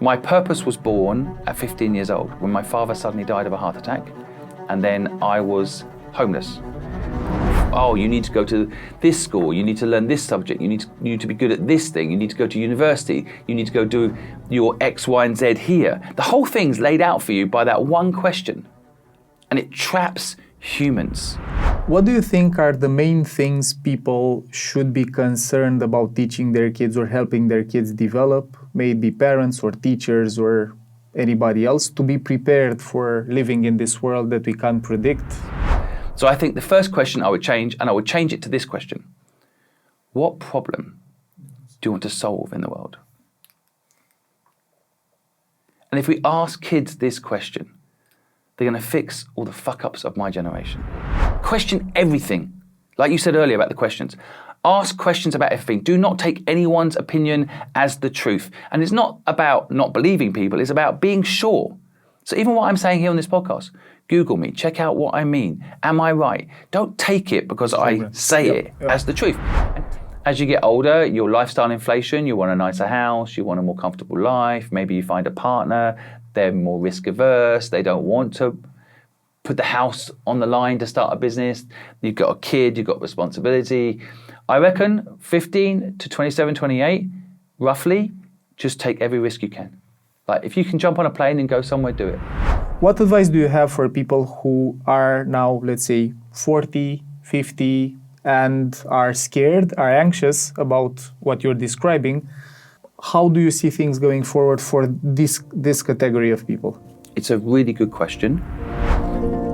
My purpose was born at 15 years old when my father suddenly died of a heart attack, and then I was homeless. Oh, you need to go to this school, you need to learn this subject, you need to be good at this thing, you need to go to university, you need to go do your X, Y, and Z here. The whole thing's laid out for you by that one question, and it traps humans. What do you think are the main things people should be concerned about teaching their kids or helping their kids develop, maybe parents or teachers or anybody else, to be prepared for living in this world that we can't predict? So I think the first question I would change, and I would change it to this question. What problem do you want to solve in the world? And if we ask kids this question, they're going to fix all the fuck-ups of my generation. Question everything. Like you said earlier about the questions. Ask questions about everything. Do not take anyone's opinion as the truth. And it's not about not believing people, it's about being sure. So even what I'm saying here on this podcast, Google me, check out what I mean. Am I right? Don't take it because I say it as the truth. As you get older, your lifestyle inflation, you want a nicer house, you want a more comfortable life, maybe you find a partner, they're more risk averse, they don't want to put the house on the line to start a business, you've got a kid, you've got responsibility. I reckon 15 to 27, 28, roughly, just take every risk you can. Like if you can jump on a plane and go somewhere, do it. What advice do you have for people who are now, let's say, 40, 50, and are scared, are anxious about what you're describing? How do you see things going forward for this category of people? It's a really good question.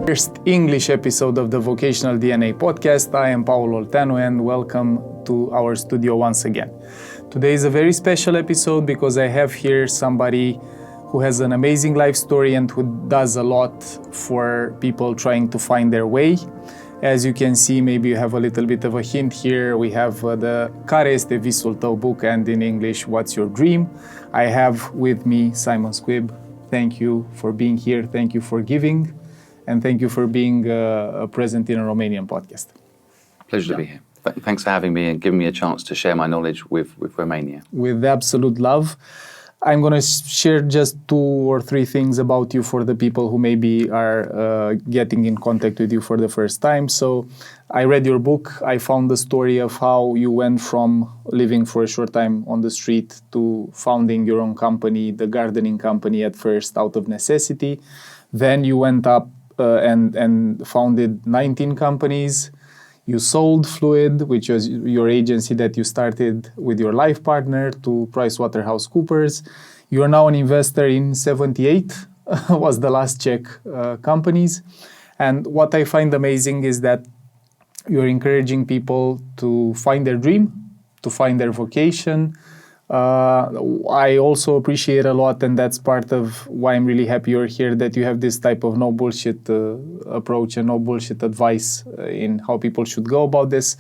First English episode of the Vocational DNA podcast. I am Paul Olteanu and welcome to our studio once again. Today is a very special episode because I have here somebody who has an amazing life story and who does a lot for people trying to find their way. As you can see, maybe you have a little bit of a hint here. We have the Care este visul tău book, and in English, What's Your Dream? I have with me Simon Squibb. Thank you for being here. Thank you for giving. And thank you for being present in a Romanian podcast. Pleasure to be here. Thanks for having me and giving me a chance to share my knowledge with Romania. With absolute love. I'm going to share just 2 or 3 things about you for the people who maybe are getting in contact with you for the first time. So I read your book. I found the story of how you went from living for a short time on the street to founding your own company, the gardening company at first out of necessity. Then you went up and founded 19 companies. You sold Fluid, which was your agency that you started with your life partner, to PricewaterhouseCoopers. You are now an investor in 78, was the last check, companies. And what I find amazing is that you're encouraging people to find their dream, to find their vocation. I also appreciate a lot, and that's part of why I'm really happy you're here, that you have this type of no bullshit approach and no bullshit advice in how people should go about this.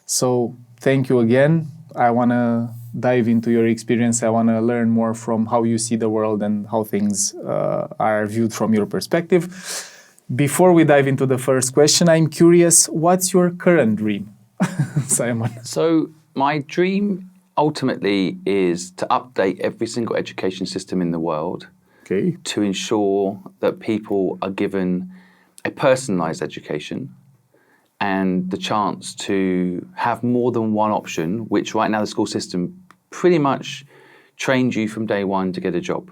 So thank you again. I want to dive into your experience. I want to learn more from how you see the world and how things are viewed from your perspective. Before we dive into the first question, I'm curious, what's your current dream, Simon? So my dream ultimately is to update every single education system in the world to ensure that people are given a personalized education and the chance to have more than one option, which right now the school system pretty much trains you from day one to get a job.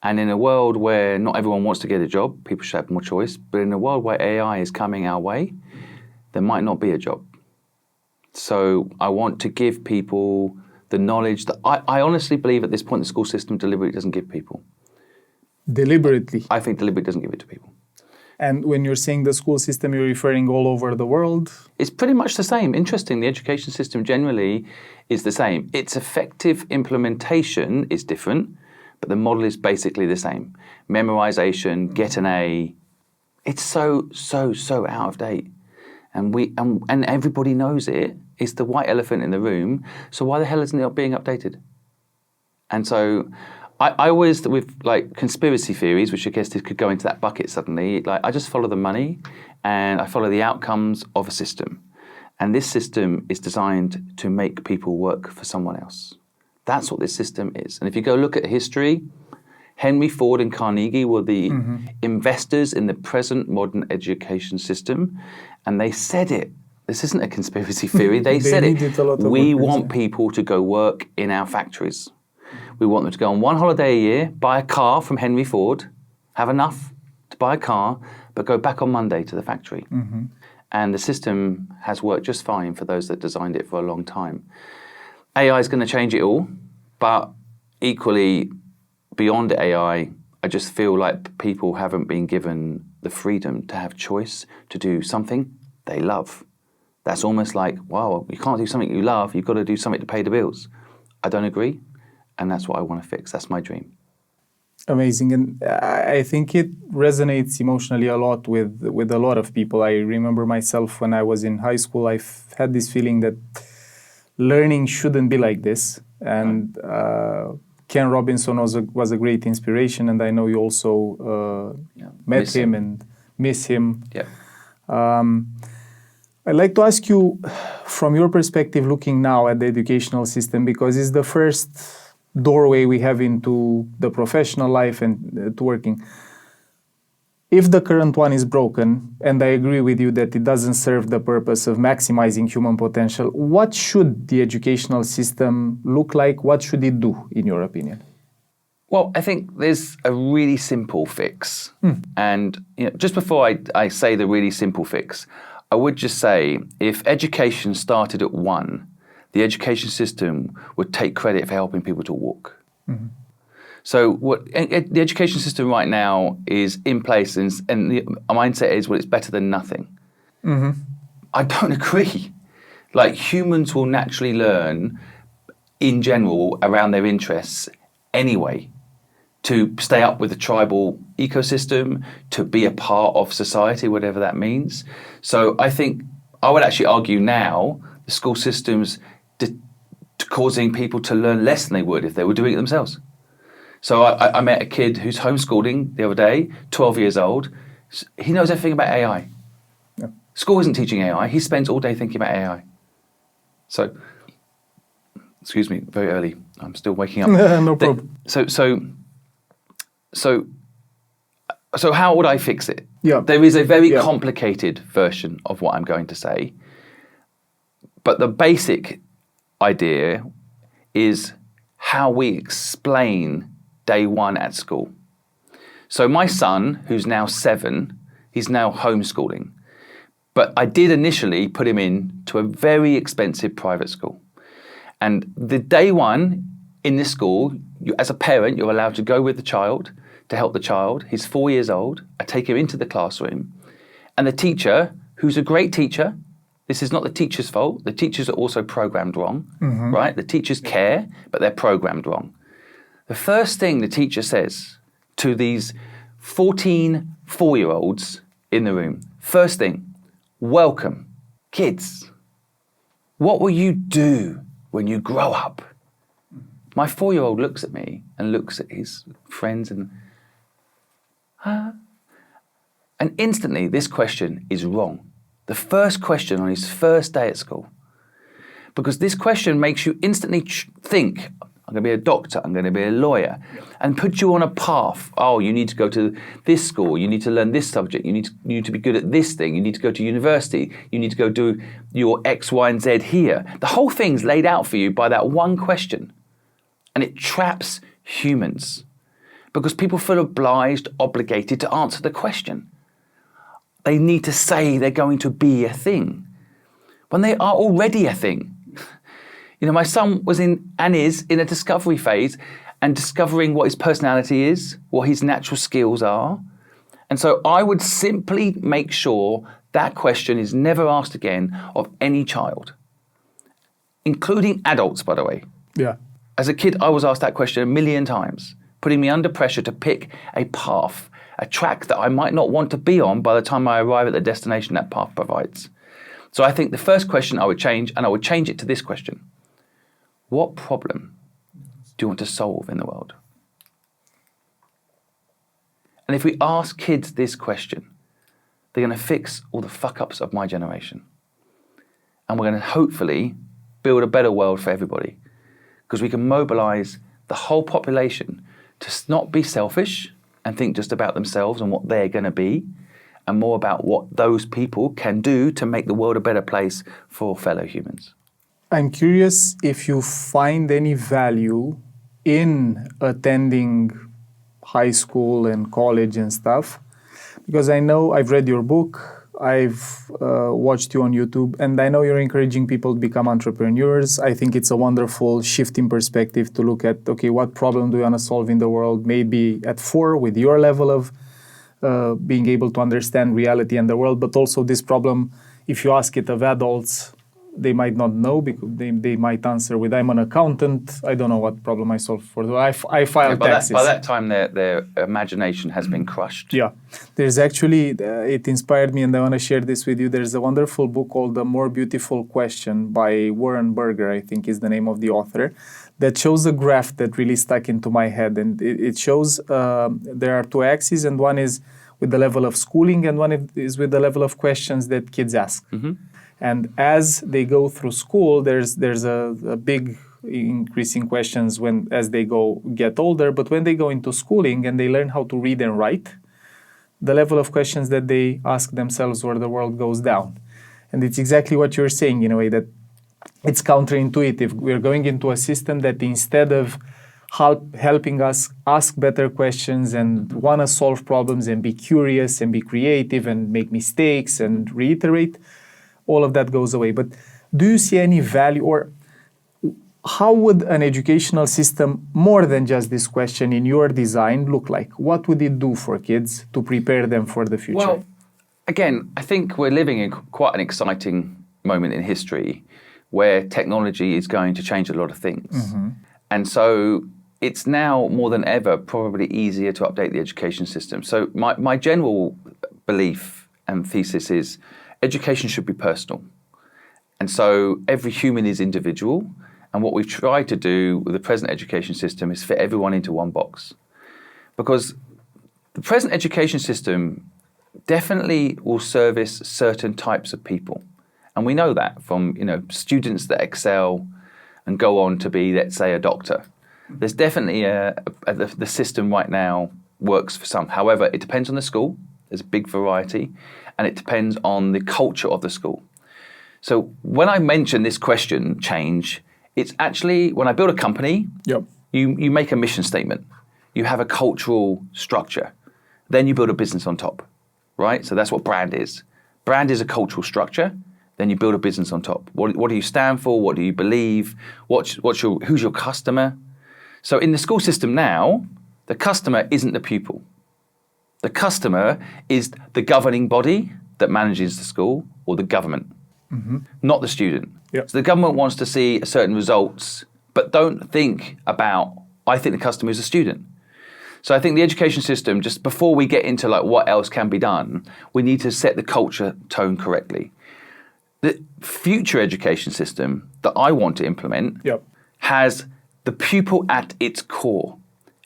And in a world where not everyone wants to get a job, people should have more choice, but in a world where AI is coming our way, there might not be a job. So I want to give people the knowledge that I honestly believe at this point the school system deliberately doesn't give people. Deliberately? I think deliberately doesn't give it to people. And when you're saying the school system, you're referring all over the world? It's pretty much the same. Interesting, the education system generally is the same. Its effective implementation is different, but the model is basically the same. Memorization, get an A. It's so out of date. And everybody knows it. It's the white elephant in the room. So why the hell isn't it being updated? And so I always, with like conspiracy theories, which I guess could go into that bucket suddenly, like I just follow the money and I follow the outcomes of a system. And this system is designed to make people work for someone else. That's what this system is. And if you go look at history, Henry Ford and Carnegie were the investors in the present modern education system, and they said it. This isn't a conspiracy theory. They said it. We want people to go work in our factories. We want them to go on one holiday a year, buy a car from Henry Ford, have enough to buy a car, but go back on Monday to the factory. And the system has worked just fine for those that designed it for a long time. AI is going to change it all, but equally, beyond AI, I just feel like people haven't been given the freedom to have choice to do something they love. That's almost like, wow, you can't do something you love, you've got to do something to pay the bills. I don't agree, and that's what I want to fix. That's my dream. Amazing. And I think it resonates emotionally a lot with a lot of people. I remember myself when I was in high school, I've had this feeling that learning shouldn't be like this. And Ken Robinson was a great inspiration, and I know you also met him and miss him. Yeah. I'd like to ask you, from your perspective, looking now at the educational system, because it's the first doorway we have into the professional life and to working. If the current one is broken, and I agree with you that it doesn't serve the purpose of maximizing human potential, what should the educational system look like? What should it do, in your opinion? Well, I think there's a really simple fix. And just before I say the really simple fix, I would just say if education started at 1, the education system would take credit for helping people to walk. So what the education system right now is in place, and the mindset is, well, it's better than nothing. I don't agree. Like, humans will naturally learn, in general, around their interests anyway, to stay up with the tribal ecosystem, to be a part of society, whatever that means. So I think I would actually argue now the school system's causing people to learn less than they would if they were doing it themselves. So I met a kid who's homeschooling the other day, 12 years old. He knows everything about AI. Yeah. School isn't teaching AI. He spends all day thinking about AI. So, excuse me, very early. I'm still waking up. No problem. So how would I fix it? Yeah. There is a very complicated version of what I'm going to say. But the basic idea is how we explain day 1 at school. So my son, who's now 7, he's now homeschooling. But I did initially put him in to a very expensive private school. And the day 1 in this school, as a parent, you're allowed to go with the child to help the child. He's 4 years old. I take him into the classroom. And the teacher, who's a great teacher, this is not the teacher's fault. The teachers are also programmed wrong, right? The teachers care, but they're programmed wrong. The first thing the teacher says to these 14 4-year-olds in the room, first thing, welcome, kids. What will you do when you grow up? My 4-year-old looks at me and looks at his friends and instantly this question is wrong. The first question on his first day at school. Because this question makes you instantly think, I'm going to be a doctor, I'm going to be a lawyer, and put you on a path. Oh, you need to go to this school, you need to learn this subject, you need to be good at this thing, you need to go to university, you need to go do your X, Y, and Z here. The whole thing's laid out for you by that one question. And it traps humans because people feel obliged, obligated to answer the question. They need to say they're going to be a thing when they are already a thing. My son was is in a discovery phase and discovering what his personality is, what his natural skills are. And so I would simply make sure that question is never asked again of any child, including adults, by the way. Yeah. As a kid, I was asked that question 1 million times, putting me under pressure to pick a path, a track that I might not want to be on by the time I arrive at the destination that path provides. So I think the first question I would change, and I would change it to this question. What problem do you want to solve in the world? And if we ask kids this question, they're going to fix all the fuck-ups of my generation. And we're going to hopefully build a better world for everybody. because we can mobilize the whole population to not be selfish and think just about themselves and what they're going to be, and more about what those people can do to make the world a better place for fellow humans. I'm curious if you find any value in attending high school and college and stuff, because I know I've read your book, I've watched you on YouTube, and I know you're encouraging people to become entrepreneurs. I think it's a wonderful shift in perspective to look at, okay, what problem do you want to solve in the world? Maybe at 4 with your level of being able to understand reality and the world, but also this problem, if you ask it of adults, they might not know, because they might answer with, I'm an accountant, I don't know what problem I solve for. I file taxes. By that time, their imagination has been crushed. Yeah. There's actually, it inspired me, and I want to share this with you. There's a wonderful book called The More Beautiful Question by Warren Berger, I think is the name of the author, that shows a graph that really stuck into my head. And it shows there are 2 axes, and one is with the level of schooling, and one is with the level of questions that kids ask. Mm-hmm. And as they go through school, there's a big increase in questions as they get older. But when they go into schooling and they learn how to read and write, the level of questions that they ask themselves or the world goes down. And it's exactly what you're saying, in a way that it's counterintuitive. We're going into a system that instead of helping us ask better questions and want to solve problems and be curious and be creative and make mistakes and reiterate, all of that goes away. But do you see any value, or how would an educational system, more than just this question, in your design look like? What would it do for kids to prepare them for the future? Well, again, I think we're living in quite an exciting moment in history where technology is going to change a lot of things. Mm-hmm. And so it's now more than ever probably easier to update the education system. So my general belief and thesis is education should be personal. And so every human is individual. And what we've tried to do with the present education system is fit everyone into one box. Because the present education system definitely will service certain types of people. And we know that from, students that excel and go on to be, let's say, a doctor. There's definitely the system right now works for some. However, it depends on the school. There's a big variety. And it depends on the culture of the school. So when I mention this question, change, it's actually, when I build a company, yep. you make a mission statement. You have a cultural structure. Then you build a business on top, right? So that's what brand is. Brand is a cultural structure. Then you build a business on top. What do you stand for? What do you believe? Who's your customer? So in the school system now, the customer isn't the pupil. The customer is the governing body that manages the school, or the government, mm-hmm. not the student. Yep. So the government wants to see certain results, but don't think about, I think the customer is a student. So I think the education system, just before we get into what else can be done, we need to set the culture tone correctly. The future education system that I want to implement yep. has the pupil at its core.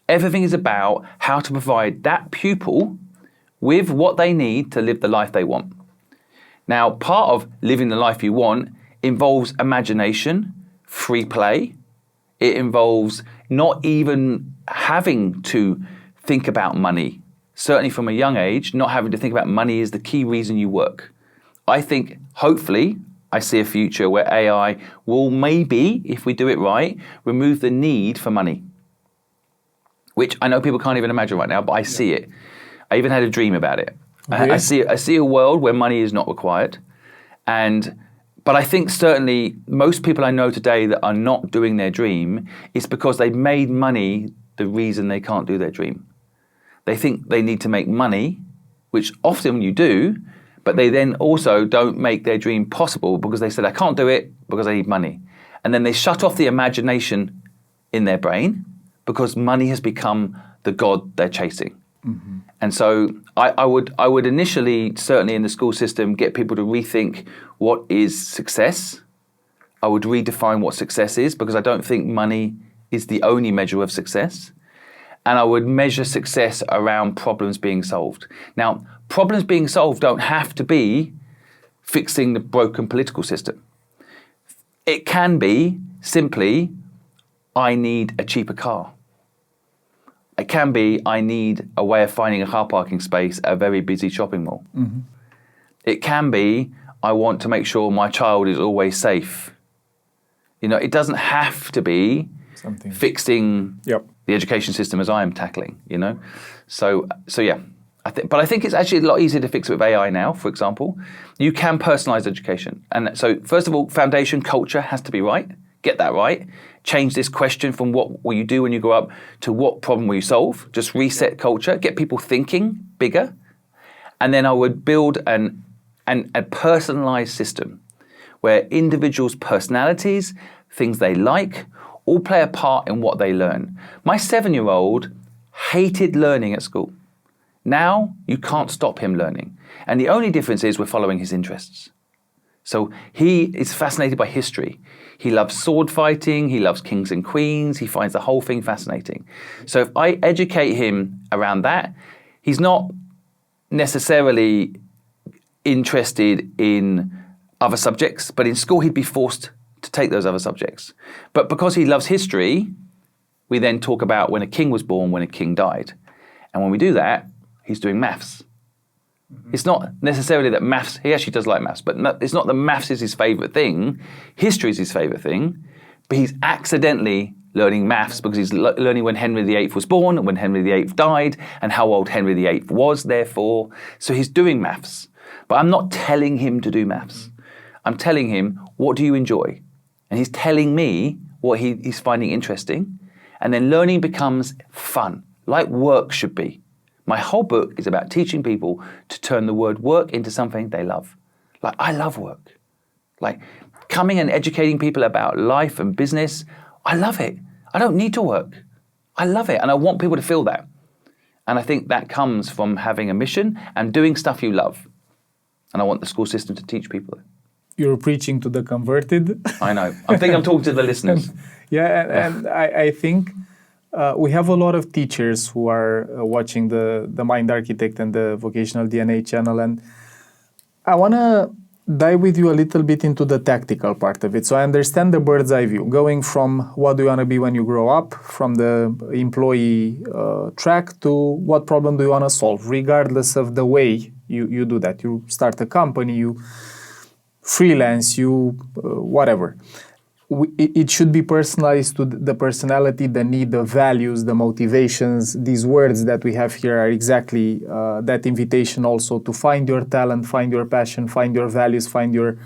Everything is about how to provide that pupil with what they need to live the life they want. Now, part of living the life you want involves imagination, free play. It involves not even having to think about money. Certainly from a young age, not having to think about money is the key reason you work. I think, hopefully, I see a future where AI will maybe, if we do it right, remove the need for money. Which I know people can't even imagine right now, but I see it. I even had a dream about it. Really? I see a world where money is not required. But I think certainly most people I know today that are not doing their dream is because they've made money the reason they can't do their dream. They think they need to make money, which often you do, but they then also don't make their dream possible because they said, I can't do it because I need money. And then they shut off the imagination in their brain because money has become the god they're chasing. Mm-hmm. And so I would initially, certainly in the school system, get people to rethink what is success. I would redefine what success is because I don't think money is the only measure of success. And I would measure success around problems being solved. Now, problems being solved don't have to be fixing the broken political system. It can be simply I need a cheaper car. It can be, I need a way of finding a car parking space at a very busy shopping mall. Mm-hmm. It can be, I want to make sure my child is always safe. You know, it doesn't have to be something fixing the education system as I am tackling, you know? So yeah. But I think it's actually a lot easier to fix it with AI now, for example. You can personalize education. And so, first of all, foundation culture has to be right. Get that right. Change this question from what will you do when you grow up to what problem will you solve. Just reset culture. Get people thinking bigger. And then I would build a personalized system where individuals' personalities, things they like, all play a part in what they learn. My 7-year-old hated learning at school. Now, you can't stop him learning. And the only difference is we're following his interests. So he is fascinated by history. He loves sword fighting. He loves kings and queens. He finds the whole thing fascinating. So if I educate him around that, he's not necessarily interested in other subjects, but in school he'd be forced to take those other subjects. But because he loves history, we then talk about when a king was born, when a king died. And when we do that, he's doing maths. Mm-hmm. It's not necessarily that maths, he actually does like maths, but it's not that maths is his favorite thing. History is his favorite thing, but he's accidentally learning maths because he's learning when Henry VIII was born and when Henry VIII died and how old Henry VIII was, therefore. So he's doing maths. But I'm not telling him to do maths. I'm telling him, what do you enjoy? And he's telling me what he's finding interesting. And then learning becomes fun, like work should be. My whole book is about teaching people to turn the word work into something they love. Like, I love work. Like, coming and educating people about life and business, I love it. I don't need to work. I love it. And I want people to feel that. And I think that comes from having a mission and doing stuff you love. And I want the school system to teach people that. You're preaching to the converted. I know. I think I'm talking to the listeners. And I think we have a lot of teachers who are watching the Mind Architect and the Vocational DNA channel. And I want to dive with you a little bit into the tactical part of it. So I understand the bird's eye view, going from what do you want to be when you grow up, from the employee track to what problem do you want to solve, regardless of the way you do that. You start a company, you freelance, you whatever. It should be personalized to the personality, the need, the values, the motivations. These words that we have here are exactly that invitation also to find your talent, find your passion, find your values, find your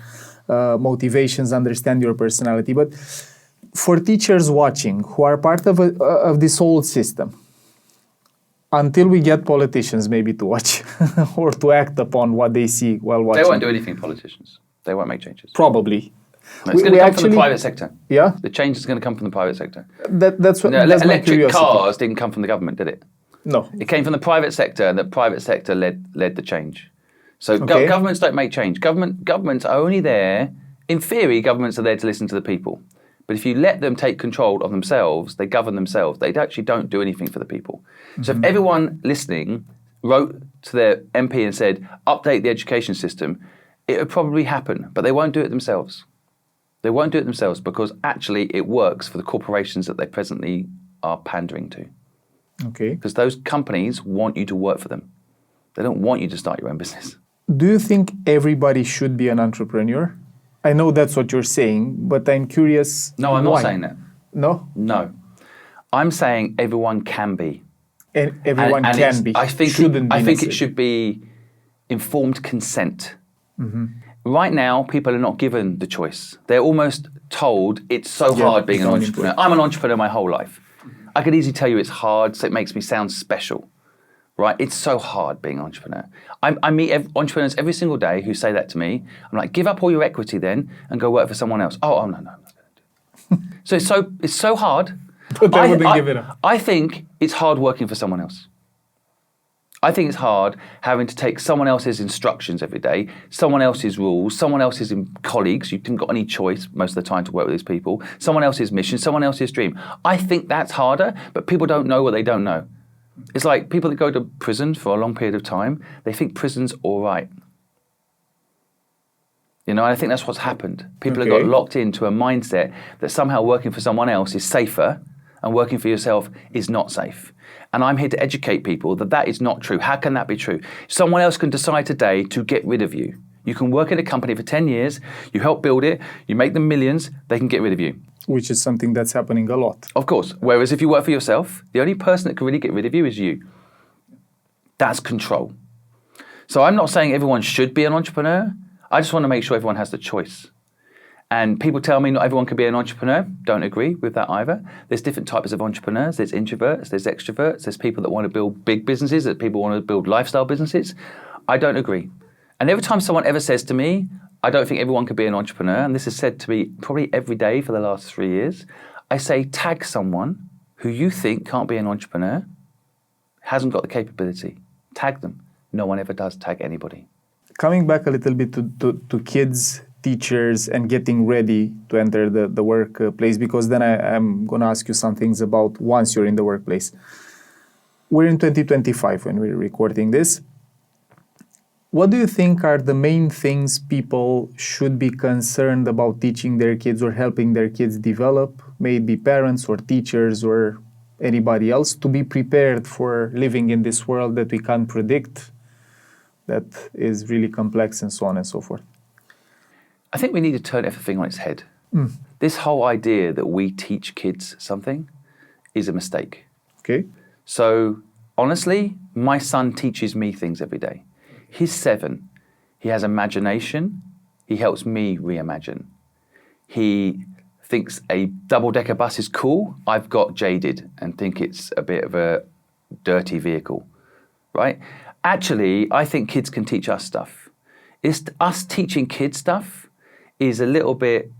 motivations, understand your personality. But for teachers watching who are part of this old system, until we get politicians maybe to watch or to act upon what they see while watching. They won't do anything, politicians. They won't make changes. Probably. No, it's going to come from the private sector. Yeah? The change is going to come from the private sector. That's what. That's electric cars didn't come from the government, did it? No. It came from the private sector, and the private sector led the change. So governments don't make change. Governments are only there, in theory, governments are there to listen to the people. But if you let them take control of themselves, they govern themselves. They actually don't do anything for the people. Mm-hmm. So if everyone listening wrote to their MP and said, update the education system, it would probably happen, but they won't do it themselves. They won't do it themselves because actually it works for the corporations that they presently are pandering to. Okay. Because those companies want you to work for them. They don't want you to start your own business. Do you think everybody should be an entrepreneur? I know that's what you're saying, but I'm curious. No, I'm not saying that. No? No. I'm saying everyone can be. And everyone can be. I think it should be informed consent. Mm-hmm. Right now, people are not given the choice. They're almost told it's so hard being an entrepreneur. I'm an entrepreneur my whole life. I could easily tell you it's hard, so it makes me sound special, right? It's so hard being an entrepreneur. I meet entrepreneurs every single day who say that to me. I'm like, give up all your equity then and go work for someone else. Oh no, I'm not going to do it. So it's so hard. But they wouldn't give it up. I think it's hard working for someone else. I think it's hard having to take someone else's instructions every day, someone else's rules, someone else's colleagues. You haven't got any choice most of the time to work with these people. Someone else's mission, someone else's dream. I think that's harder, but people don't know what they don't know. It's like people that go to prison for a long period of time, they think prison's all right. You know, and I think that's what's happened. People have got locked into a mindset that somehow working for someone else is safer and working for yourself is not safe. And I'm here to educate people that that is not true. How can that be true? Someone else can decide today to get rid of you. You can work in a company for 10 years, you help build it, you make them millions, they can get rid of you. Which is something that's happening a lot. Of course. Whereas if you work for yourself, the only person that can really get rid of you is you. That's control. So I'm not saying everyone should be an entrepreneur. I just want to make sure everyone has the choice. And people tell me not everyone can be an entrepreneur. Don't agree with that either. There's different types of entrepreneurs. There's introverts, there's extroverts, there's people that want to build big businesses, there's people who want to build lifestyle businesses. I don't agree. And every time someone ever says to me, I don't think everyone can be an entrepreneur, and this is said to me probably every day for the last 3 years, I say tag someone who you think can't be an entrepreneur, hasn't got the capability. Tag them. No one ever does tag anybody. Coming back a little bit to kids, teachers, and getting ready to enter the workplace, because then I'm going to ask you some things about once you're in the workplace. We're in 2025 when we're recording this. What do you think are the main things people should be concerned about teaching their kids or helping their kids develop, maybe parents or teachers or anybody else, to be prepared for living in this world that we can't predict, that is really complex and so on and so forth? I think we need to turn everything on its head. This whole idea that we teach kids something is a mistake. Okay. So honestly, my son teaches me things every day. He's 7. He has imagination. He helps me reimagine. He thinks a double-decker bus is cool. I've got jaded and think it's a bit of a dirty vehicle, right? Actually, I think kids can teach us stuff. It's us teaching kids stuff is a little bit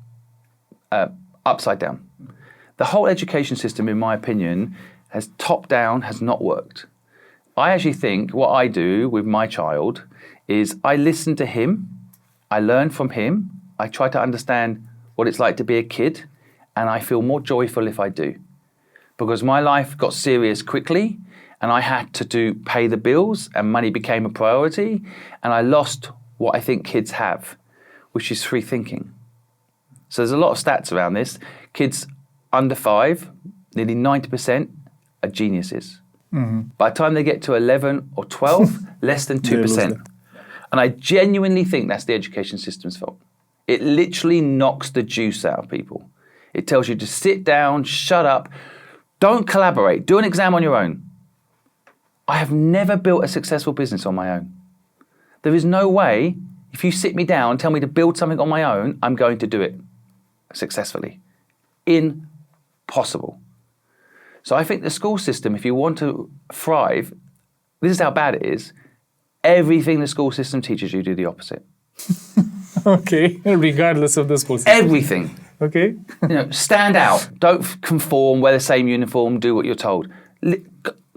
upside down. The whole education system, in my opinion, has top-down, has not worked. I actually think what I do with my child is I listen to him, I learn from him, I try to understand what it's like to be a kid, and I feel more joyful if I do. Because my life got serious quickly, and I had to pay the bills, and money became a priority, and I lost what I think kids have, which is free thinking. So there's a lot of stats around this. Kids under 5, nearly 90% are geniuses. By the time they get to 11 or 12, less than 2%. And I genuinely think that's the education system's fault. It literally knocks the juice out of people. It tells you to sit down, shut up, don't collaborate, do an exam on your own. I have never built a successful business on my own. There is no way, if you sit me down and tell me to build something on my own, I'm going to do it successfully. Impossible. So I think the school system, if you want to thrive, this is how bad it is. Everything the school system teaches you, do the opposite. Okay, regardless of the school system. Everything. Okay. Stand out. Don't conform, wear the same uniform, do what you're told.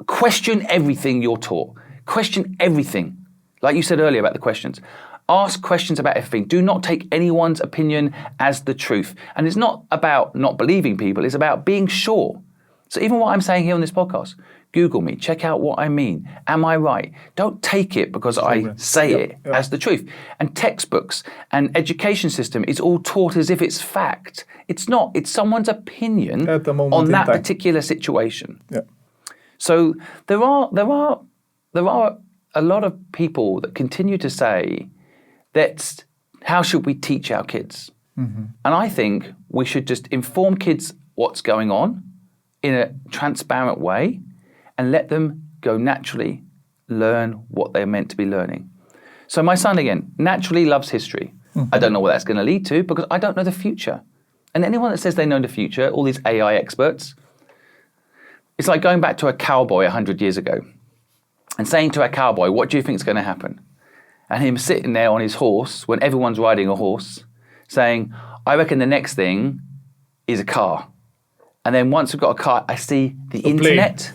Question everything you're taught. Question everything. Like you said earlier about the questions. Ask questions about everything. Do not take anyone's opinion as the truth. And it's not about not believing people, it's about being sure. So even what I'm saying here on this podcast, Google me, check out what I mean. Am I right? Don't take it because I say it as the truth. And textbooks and education system is all taught as if it's fact. It's not. It's someone's opinion on that particular situation. Yeah. So there are a lot of people that continue to say that how should we teach our kids? And I think we should just inform kids what's going on in a transparent way and let them go naturally learn what they're meant to be learning. So my son, again, naturally loves history. I don't know what that's going to lead to because I don't know the future. And anyone that says they know the future, all these AI experts, it's like going back to a cowboy 100 years ago and saying to a cowboy, what do you think is going to happen? And him sitting there on his horse when everyone's riding a horse saying, I reckon the next thing is a car. And then once we've got a car, I see the internet.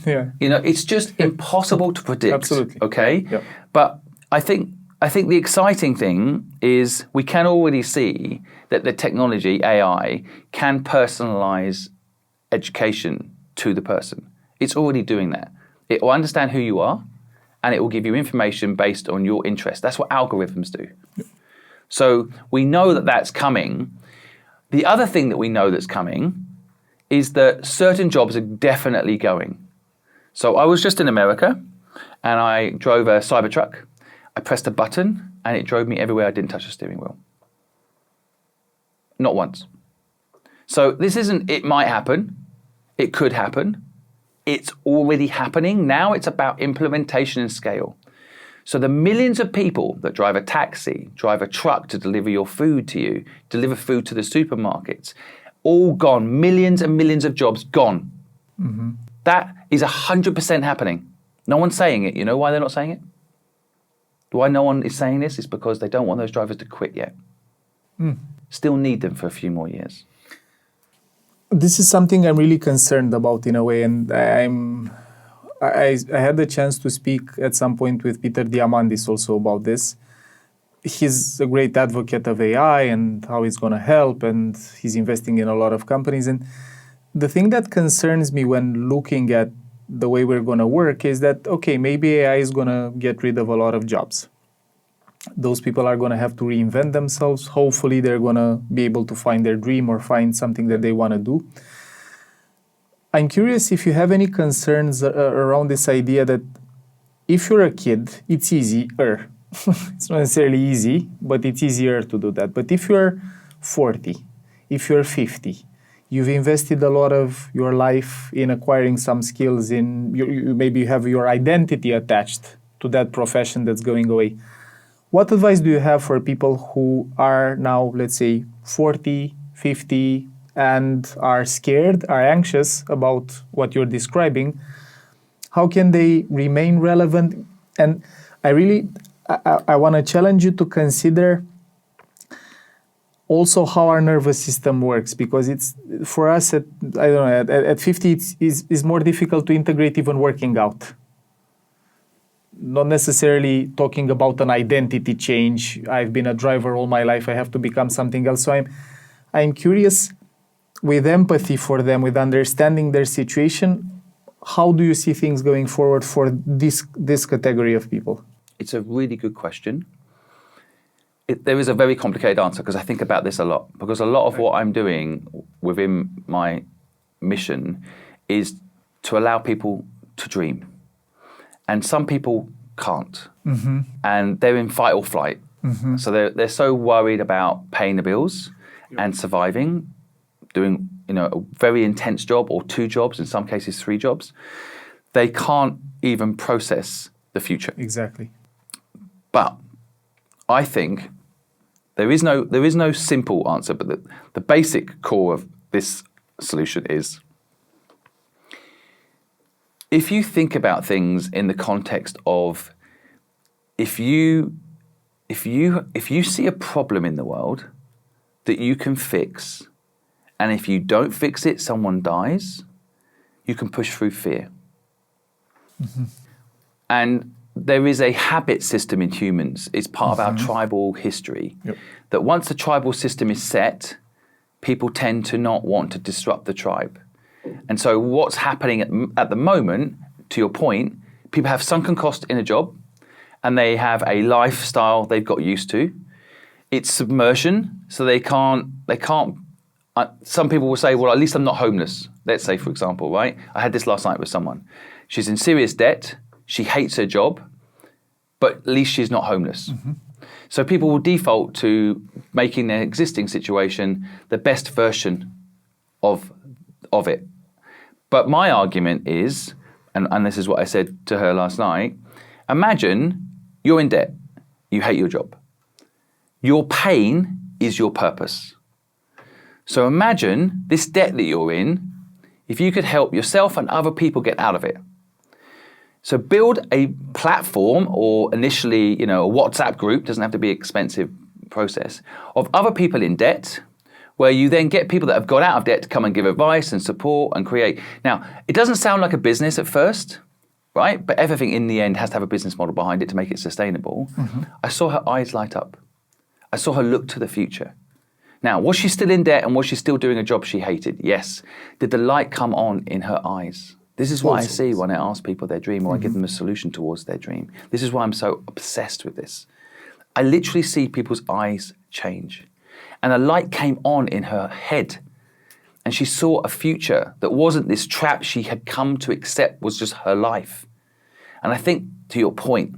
Yeah. It's just impossible to predict. Absolutely. Okay? Yep. But I think the exciting thing is we can already see that the technology, AI, can personalize education to the person. It's already doing that. It will understand who you are and it will give you information based on your interest. That's what algorithms do. Yep. So we know that that's coming. The other thing that we know that's coming is that certain jobs are definitely going. So I was just in America and I drove a Cybertruck. I pressed a button and it drove me everywhere. I didn't touch the steering wheel. Not once. So this isn't, it might happen. It could happen. It's already happening. Now it's about implementation and scale. So the millions of people that drive a taxi, drive a truck to deliver your food to you, deliver food to the supermarkets, all gone. Millions and millions of jobs gone. Mm-hmm. That is 100% happening. No one's saying it. You know why they're not saying it? Why no one is saying this? It's because they don't want those drivers to quit yet. Still need them for a few more years. This is something I'm really concerned about in a way, and I had the chance to speak at some point with Peter Diamandis also about this. He's a great advocate of AI and how it's going to help, and he's investing in a lot of companies. And the thing that concerns me when looking at the way we're going to work is that, okay, maybe AI is going to get rid of a lot of jobs. Those people are going to have to reinvent themselves. Hopefully, they're going to be able to find their dream or find something that they want to do. I'm curious if you have any concerns around this idea that if you're a kid, it's easier. It's not necessarily easy, but it's easier to do that. But if you're 40, if you're 50, you've invested a lot of your life in acquiring some skills, maybe you have your identity attached to that profession that's going away. What advice do you have for people who are now, let's say, 40, 50, and are scared, are anxious about what you're describing? How can they remain relevant? And I want to challenge you to consider also how our nervous system works, because it's, for us, at 50, it's more difficult to integrate even working out. Not necessarily talking about an identity change. I've been a driver all my life. I have to become something else. So I'm curious, with empathy for them, with understanding their situation, how do you see things going forward for this category of people? It's a really good question. There is a very complicated answer because I think about this a lot. Because a lot of what I'm doing within my mission is to allow people to dream. And some people can't. Mm-hmm. And they're in fight or flight. Mm-hmm. So they're so worried about paying the bills and surviving, doing a very intense job or 2 jobs, in some cases 3 jobs. They can't even process the future. Exactly. But I think there is no simple answer, but the basic core of this solution is, if you think about things in the context of, if you see a problem in the world that you can fix, and if you don't fix it, someone dies, you can push through fear. Mm-hmm. And there is a habit system in humans. It's part of our tribal history. Yep. That once the tribal system is set, people tend to not want to disrupt the tribe. And so what's happening at the moment, to your point, people have sunken cost in a job and they have a lifestyle they've got used to. It's submersion, so they can't, some people will say, well, at least I'm not homeless. Let's say, for example, right? I had this last night with someone. She's in serious debt. She hates her job, but at least she's not homeless. Mm-hmm. So people will default to making their existing situation the best version of it. But my argument is, and this is what I said to her last night, imagine you're in debt, you hate your job. Your pain is your purpose. So imagine this debt that you're in, if you could help yourself and other people get out of it. So build a platform, or initially, a WhatsApp group, doesn't have to be an expensive process, of other people in debt, where you then get people that have got out of debt to come and give advice and support and create. Now, it doesn't sound like a business at first, right? But everything in the end has to have a business model behind it to make it sustainable. Mm-hmm. I saw her eyes light up. I saw her look to the future. Now, was she still in debt and was she still doing a job she hated? Yes. Did the light come on in her eyes? This is what I see when I ask people their dream, or I give them a solution towards their dream. This is why I'm so obsessed with this. I literally see people's eyes change. And a light came on in her head. And she saw a future that wasn't this trap she had come to accept was just her life. And I think, to your point,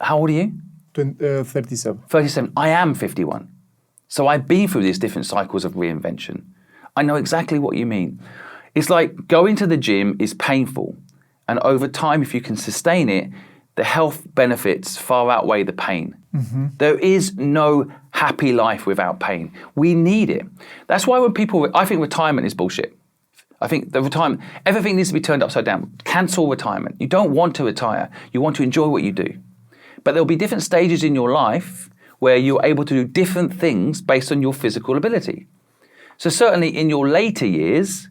how old are you? 37. 37. I am 51. So I've been through these different cycles of reinvention. I know exactly what you mean. It's like going to the gym is painful. And over time, if you can sustain it, the health benefits far outweigh the pain. Mm-hmm. There is no happy life without pain. We need it. That's why when people, I think retirement is bullshit. I think the retirement, everything needs to be turned upside down. Cancel retirement. You don't want to retire. You want to enjoy what you do. But there'll be different stages in your life where you're able to do different things based on your physical ability. So certainly in your later years,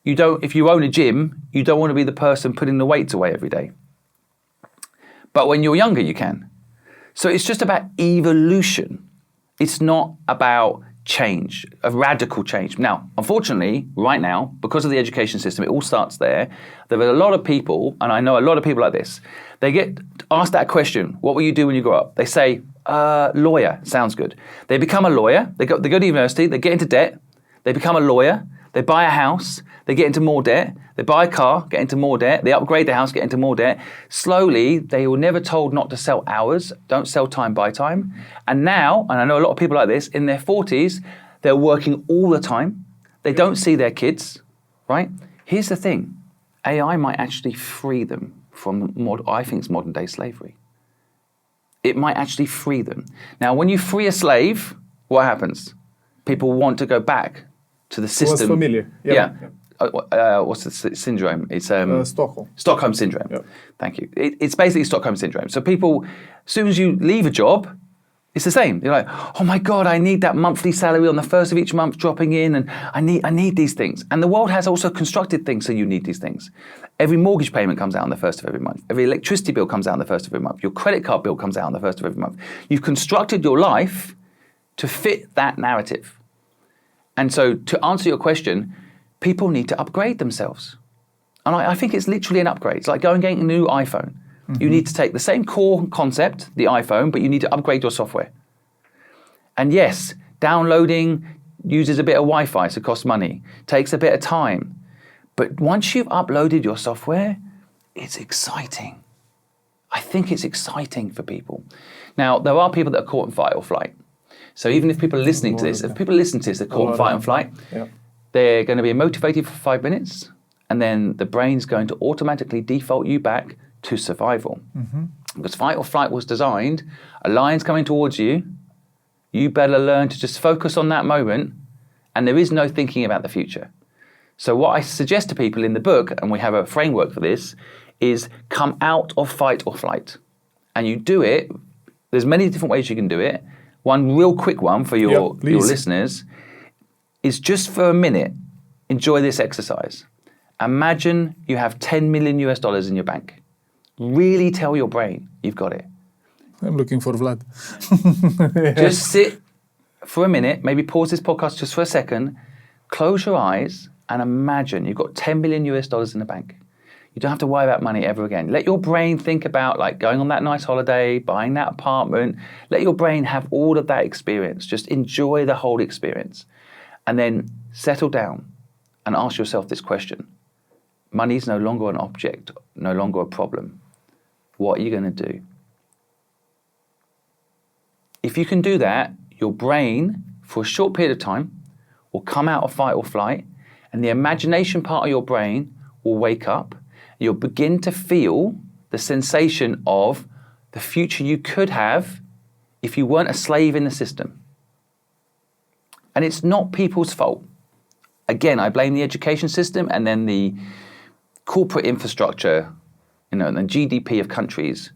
if you own a gym, you don't want to be the person putting the weights away every day. But when you're younger, you can. So it's just about evolution. It's not about change, a radical change. Now, unfortunately, right now, because of the education system, it all starts there. There are a lot of people, and I know a lot of people like this, they get asked that question, what will you do when you grow up? They say, lawyer, sounds good. They become a lawyer, they go to university, they get into debt, they become a lawyer, they buy a house, they get into more debt, they buy a car, get into more debt, they upgrade the house, get into more debt. Slowly, they were never told not to sell hours, don't sell time by time. And now, and I know a lot of people like this, in their 40s, they're working all the time. They don't see their kids, right? Here's the thing. AI might actually free them from I think it's modern day slavery. It might actually free them. Now, when you free a slave, what happens? People want to go back to the system. What's familiar. Yeah. What's the syndrome? It's Stockholm. Stockholm syndrome. Yep. Thank you. It's basically Stockholm syndrome. So people, as soon as you leave a job, it's the same. You're like, oh my God, I need that monthly salary on the first of each month dropping in, and I need these things. And the world has also constructed things so you need these things. Every mortgage payment comes out on the first of every month. Every electricity bill comes out on the first of every month. Your credit card bill comes out on the first of every month. You've constructed your life to fit that narrative. And so to answer your question, people need to upgrade themselves. And I think it's literally an upgrade. It's like going and getting a new iPhone. Mm-hmm. You need to take the same core concept, the iPhone, but you need to upgrade your software. And yes, downloading uses a bit of Wi-Fi, so it costs money, takes a bit of time. But once you've uploaded your software, it's exciting. I think it's exciting for people. Now, there are people that are caught in fight or flight. So even if people are listening to this, they're caught in fight and flight, they're going to be motivated for 5 minutes, and then the brain's going to automatically default you back to survival. Mm-hmm. Because fight or flight was designed, a lion's coming towards you, you better learn to just focus on that moment, and there is no thinking about the future. So what I suggest to people in the book, and we have a framework for this, is come out of fight or flight. And you do it, there's many different ways you can do it. One real quick one for your listeners is just for a minute, enjoy this exercise. Imagine you have $10 million in your bank. Really tell your brain you've got it. I'm looking for Vlad. Just sit for a minute, maybe pause this podcast just for a second, close your eyes and imagine you've got $10 million in the bank. You don't have to worry about money ever again. Let your brain think about like going on that nice holiday, buying that apartment. Let your brain have all of that experience. Just enjoy the whole experience. And then settle down and ask yourself this question. Money is no longer an object, no longer a problem. What are you going to do? If you can do that, your brain, for a short period of time, will come out of fight or flight, and the imagination part of your brain will wake up. You'll begin to feel the sensation of the future you could have if you weren't a slave in the system. And it's not people's fault. Again, I blame the education system and then the corporate infrastructure, and the GDP of countries,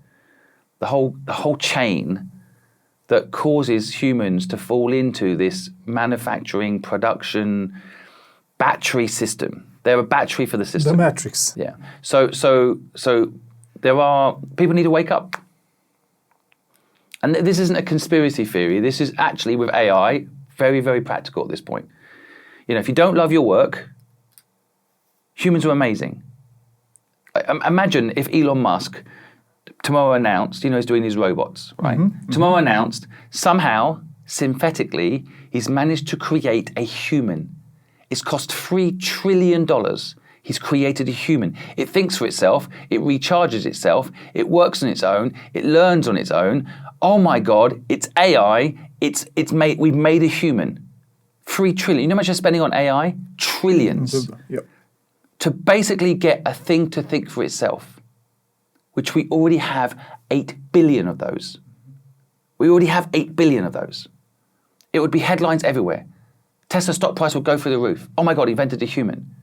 the whole chain that causes humans to fall into this manufacturing, production, battery system. They're a battery for the system. The matrix. Yeah. So people need to wake up. And this isn't a conspiracy theory. This is actually, with AI, very, very practical at this point. If you don't love your work, humans are amazing. Imagine if Elon Musk tomorrow announced, he's doing his robots, right? Tomorrow announced, somehow, synthetically, he's managed to create a human. It's cost $3 trillion. He's created a human. It thinks for itself, it recharges itself, it works on its own, it learns on its own. Oh my God, it's AI, we've made a human. 3 trillion. You know how much they're spending on AI? Trillions. Yep. To basically get a thing to think for itself, which we already have 8 billion of those. We already have 8 billion of those. It would be headlines everywhere. Tesla stock price would go through the roof. Oh my God, invented a human.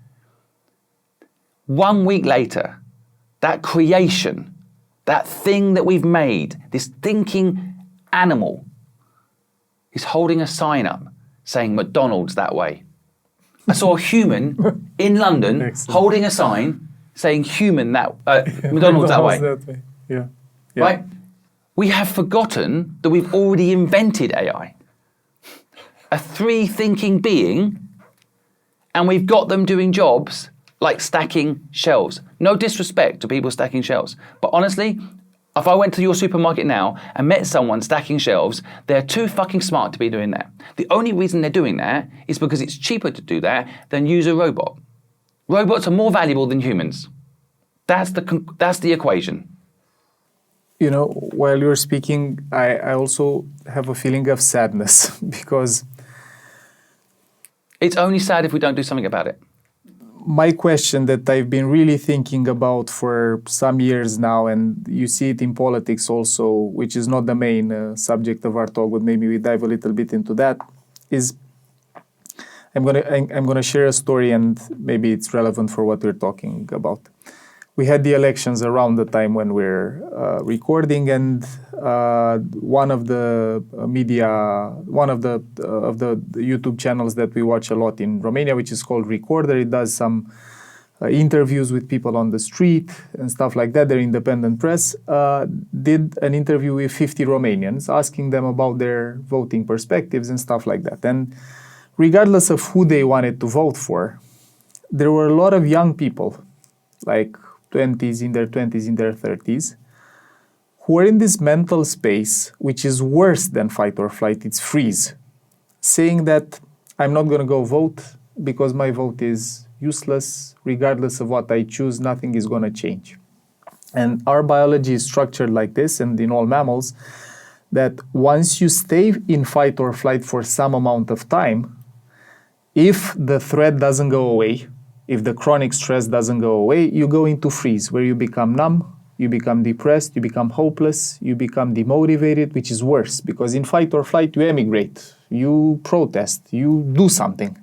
1 week later, that creation, that thing that we've made, this thinking animal, is holding a sign up saying McDonald's that way. I saw a human in London holding a sign saying McDonald's that way. Yeah. Right? We have forgotten that we've already invented AI. A 3 thinking being, and we've got them doing jobs like stacking shelves. No disrespect to people stacking shelves. But honestly, if I went to your supermarket now and met someone stacking shelves, they're too fucking smart to be doing that. The only reason they're doing that is because it's cheaper to do that than use a robot. Robots are more valuable than humans. That's the equation. While you're speaking, I also have a feeling of sadness because it's only sad if we don't do something about it. My question that I've been really thinking about for some years now, and you see it in politics also, which is not the main subject of our talk, but maybe we dive a little bit into that, is I'm gonna share a story, and maybe it's relevant for what we're talking about. We had the elections around the time when we're recording, and one of the YouTube channels that we watch a lot in Romania, which is called Recorder, it does some interviews with people on the street and stuff like that. They're independent press. Did an interview with 50 Romanians, asking them about their voting perspectives and stuff like that. And regardless of who they wanted to vote for, there were a lot of young people, like in their 20s, in their 30s, who are in this mental space, which is worse than fight or flight, it's freeze, saying that I'm not going to go vote because my vote is useless, regardless of what I choose, nothing is going to change. And our biology is structured like this, and in all mammals, that once you stay in fight or flight for some amount of time, if the threat doesn't go away, if the chronic stress doesn't go away, you go into freeze, where you become numb, you become depressed, you become hopeless, you become demotivated, which is worse, because in fight or flight, you emigrate, you protest, you do something.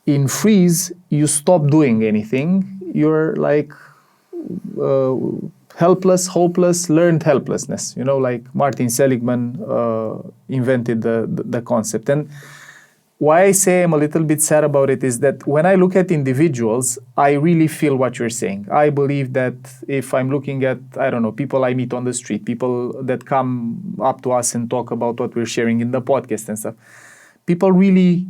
In freeze, you stop doing anything, you're like helpless, hopeless, learned helplessness. Like Martin Seligman invented the concept. And why I say I'm a little bit sad about it is that when I look at individuals, I really feel what you're saying. I believe that if I'm looking at, people I meet on the street, people that come up to us and talk about what we're sharing in the podcast and stuff, people really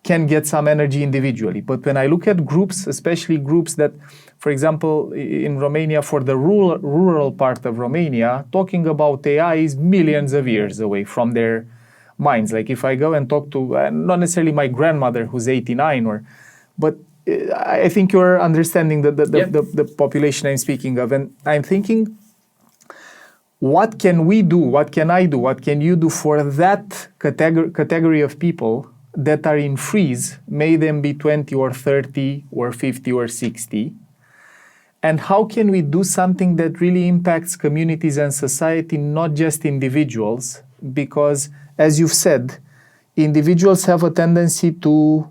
can get some energy individually. But when I look at groups, especially groups that, for example, in Romania, for the rural part of Romania, talking about AI is millions of years away from their minds. Like if I go and talk to, not necessarily my grandmother who's 89, but I think you're understanding the population I'm speaking of. And I'm thinking, what can we do? What can I do? What can you do for that category of people that are in freeze, may them be 20 or 30 or 50 or 60? And how can we do something that really impacts communities and society, not just individuals? Because, as you've said, individuals have a tendency to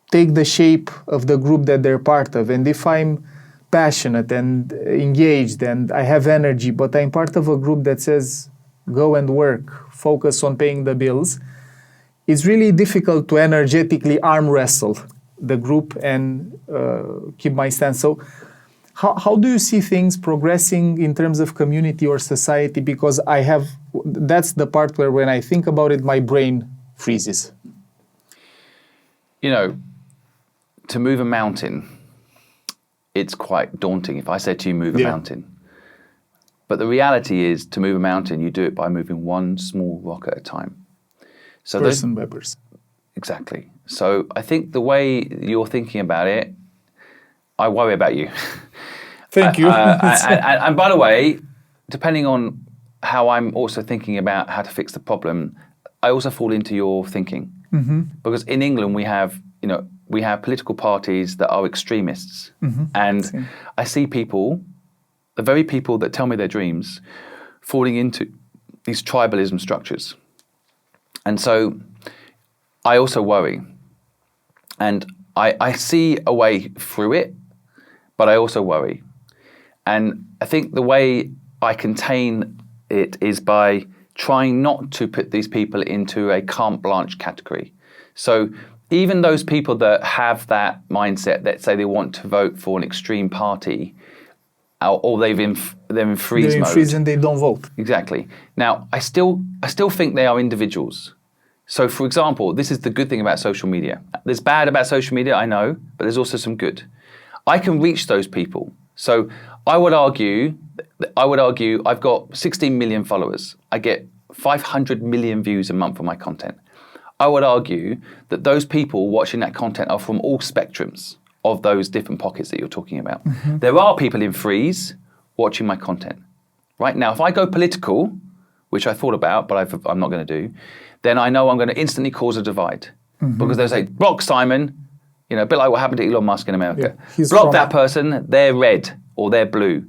take the shape of the group that they're part of. And if I'm passionate and engaged and I have energy, but I'm part of a group that says, go and work, focus on paying the bills, it's really difficult to energetically arm wrestle the group and keep my stance. So how do you see things progressing in terms of community or society? Because that's the part where when I think about it, my brain freezes. To move a mountain, it's quite daunting. If I said to you, move a mountain, But the reality is, to move a mountain, you do it by moving one small rock at a time. So person by person. Exactly. So I think the way you're thinking about it, I worry about you. Thank you. And by the way, depending on how I'm also thinking about how to fix the problem, I also fall into your thinking. Mm-hmm. Because in England we have political parties that are extremists. Mm-hmm. And Same. I see people, the very people that tell me their dreams, falling into these tribalism structures. And so I also worry. And I see a way through it, but I also worry. And I think the way I contain it is by trying not to put these people into a carte blanche category. So even those people that have that mindset that say they want to vote for an extreme party, or they're in freeze mode. They're in freeze and they don't vote. Exactly. Now, I still think they are individuals. So, for example, this is the good thing about social media. There's bad about social media, I know, but there's also some good. I can reach those people. So I would argue I've got 16 million followers. I get 500 million views a month on my content. I would argue that those people watching that content are from all spectrums of those different pockets that you're talking about. Mm-hmm. There are people in freeze watching my content. Right now, if I go political, which I thought about, but I'm not going to do, then I know I'm going to instantly cause a divide. Mm-hmm. Because they'll say, block Simon, a bit like what happened to Elon Musk in America. Yeah, block that person, they're red or they're blue.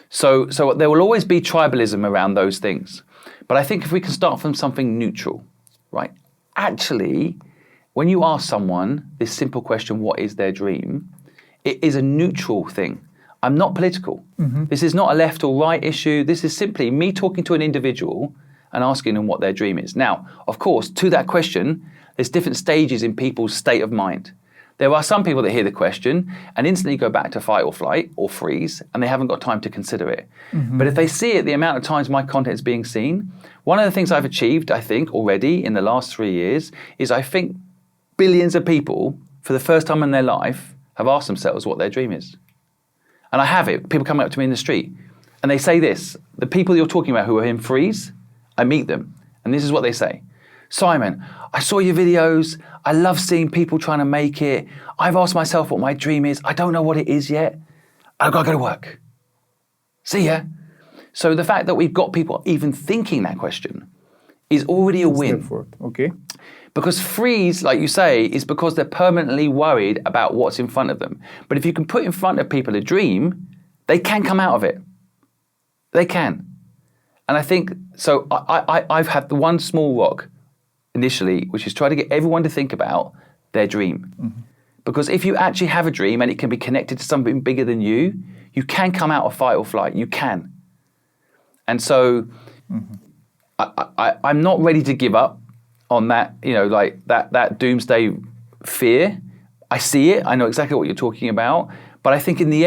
So there will always be tribalism around those things. But I think if we can start from something neutral, right? Actually, when you ask someone this simple question, what is their dream? It is a neutral thing. I'm not political. Mm-hmm. This is not a left or right issue. This is simply me talking to an individual and asking them what their dream is. Now, of course, to that question, there's different stages in people's state of mind. There are some people that hear the question and instantly go back to fight or flight or freeze, and they haven't got time to consider it. Mm-hmm. But if they see it, the amount of times my content is being seen, one of the things I've achieved, I think, already in the last 3 years is I think billions of people, for the first time in their life, have asked themselves what their dream is. And I have it. People coming up to me in the street, and they say this. The people you're talking about who are in freeze, I meet them, and this is what they say. Simon, I saw your videos. I love seeing people trying to make it. I've asked myself what my dream is. I don't know what it is yet. I've got to go to work. See ya. So the fact that we've got people even thinking that question is already a win. Okay. Because freeze, like you say, is because they're permanently worried about what's in front of them. But if you can put in front of people a dream, they can come out of it. They can. And I think, so I've had the one small rock initially, which is try to get everyone to think about their dream. Mm-hmm. Because if you actually have a dream and it can be connected to something bigger than you can come out of fight or flight. You can. And so I'm not ready to give up on that, like that doomsday fear. I see it. I know exactly what you're talking about. But I think in the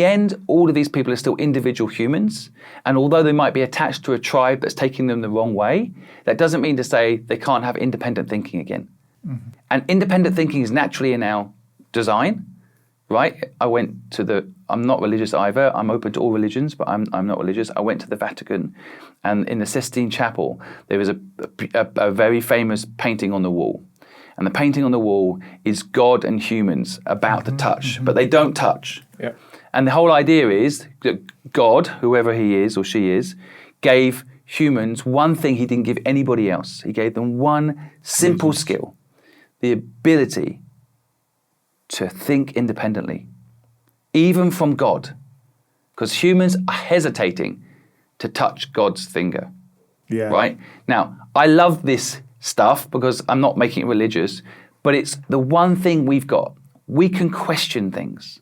end, all of these people are still individual humans. And although they might be attached to a tribe that's taking them the wrong way, that doesn't mean to say they can't have independent thinking again. Mm-hmm. And independent thinking is naturally in our design, right? I'm not religious either. I'm open to all religions, but I'm not religious. I went to the Vatican, and in the Sistine Chapel, there was a very famous painting on the wall. And the painting on the wall is God and humans about to touch, but they don't touch. Yeah. And the whole idea is that God, whoever he is or she is, gave humans one thing he didn't give anybody else. He gave them one simple skill, the ability to think independently, even from God, because humans are hesitating to touch God's finger. Yeah. Right? Now, I love this stuff because I'm not making it religious, but it's the one thing we've got. We can question things.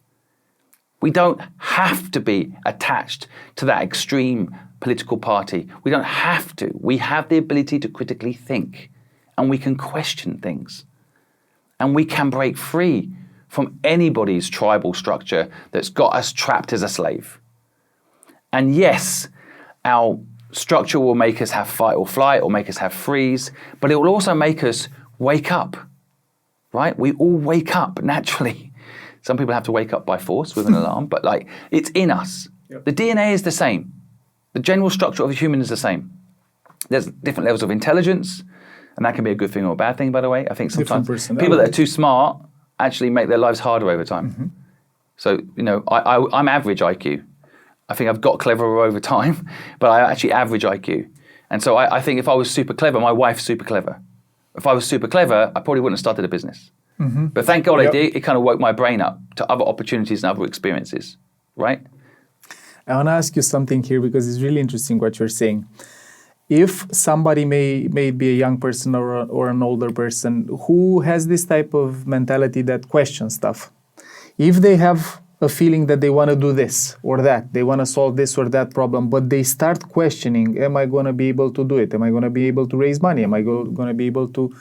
We don't have to be attached to that extreme political party. We don't have to. We have the ability to critically think, and we can question things. And we can break free from anybody's tribal structure that's got us trapped as a slave. And yes, our structure will make us have fight or flight or make us have freeze, but it will also make us wake up, right? We all wake up naturally. Some people have to wake up by force with an alarm, but it's in us. Yep. The DNA is the same. the general structure of a human is the same. There's different levels of intelligence, and that can be a good thing or a bad thing, by the way. I think sometimes people that are too smart actually make their lives harder over time. Mm-hmm. So, I'm average IQ. I think I've got cleverer over time, but I actually average IQ. And so I think if I was super clever, my wife's super clever. If I was super clever, I probably wouldn't have started a business. Mm-hmm. But thank God I did. It kind of woke my brain up to other opportunities and other experiences, right? I want to ask you something here because it's really interesting what you're saying. If somebody may be a young person or an older person who has this type of mentality that questions stuff, if they have a feeling that they want to do this or that, they want to solve this or that problem, but they start questioning, am I going to be able to do it? Am I going to be able to raise money? Am I going to be able to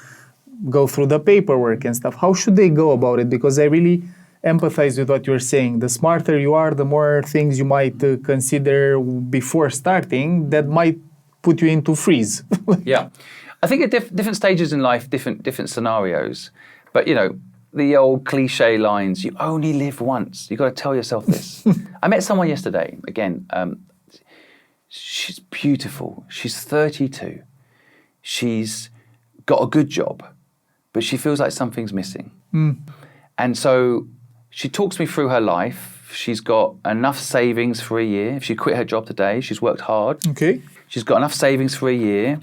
go through the paperwork and stuff? How should they go about it? Because I really empathize with what you're saying. The smarter you are, the more things you might consider before starting that might put you into freeze. Yeah. I think at different stages in life, different scenarios. But, the old cliche lines, you only live once. You've got to tell yourself this. I met someone yesterday, again, she's beautiful. She's 32. She's got a good job, but she feels like something's missing. Mm. And so she talks me through her life. She's got enough savings for a year. If she quit her job today, she's worked hard. Okay. She's got enough savings for a year,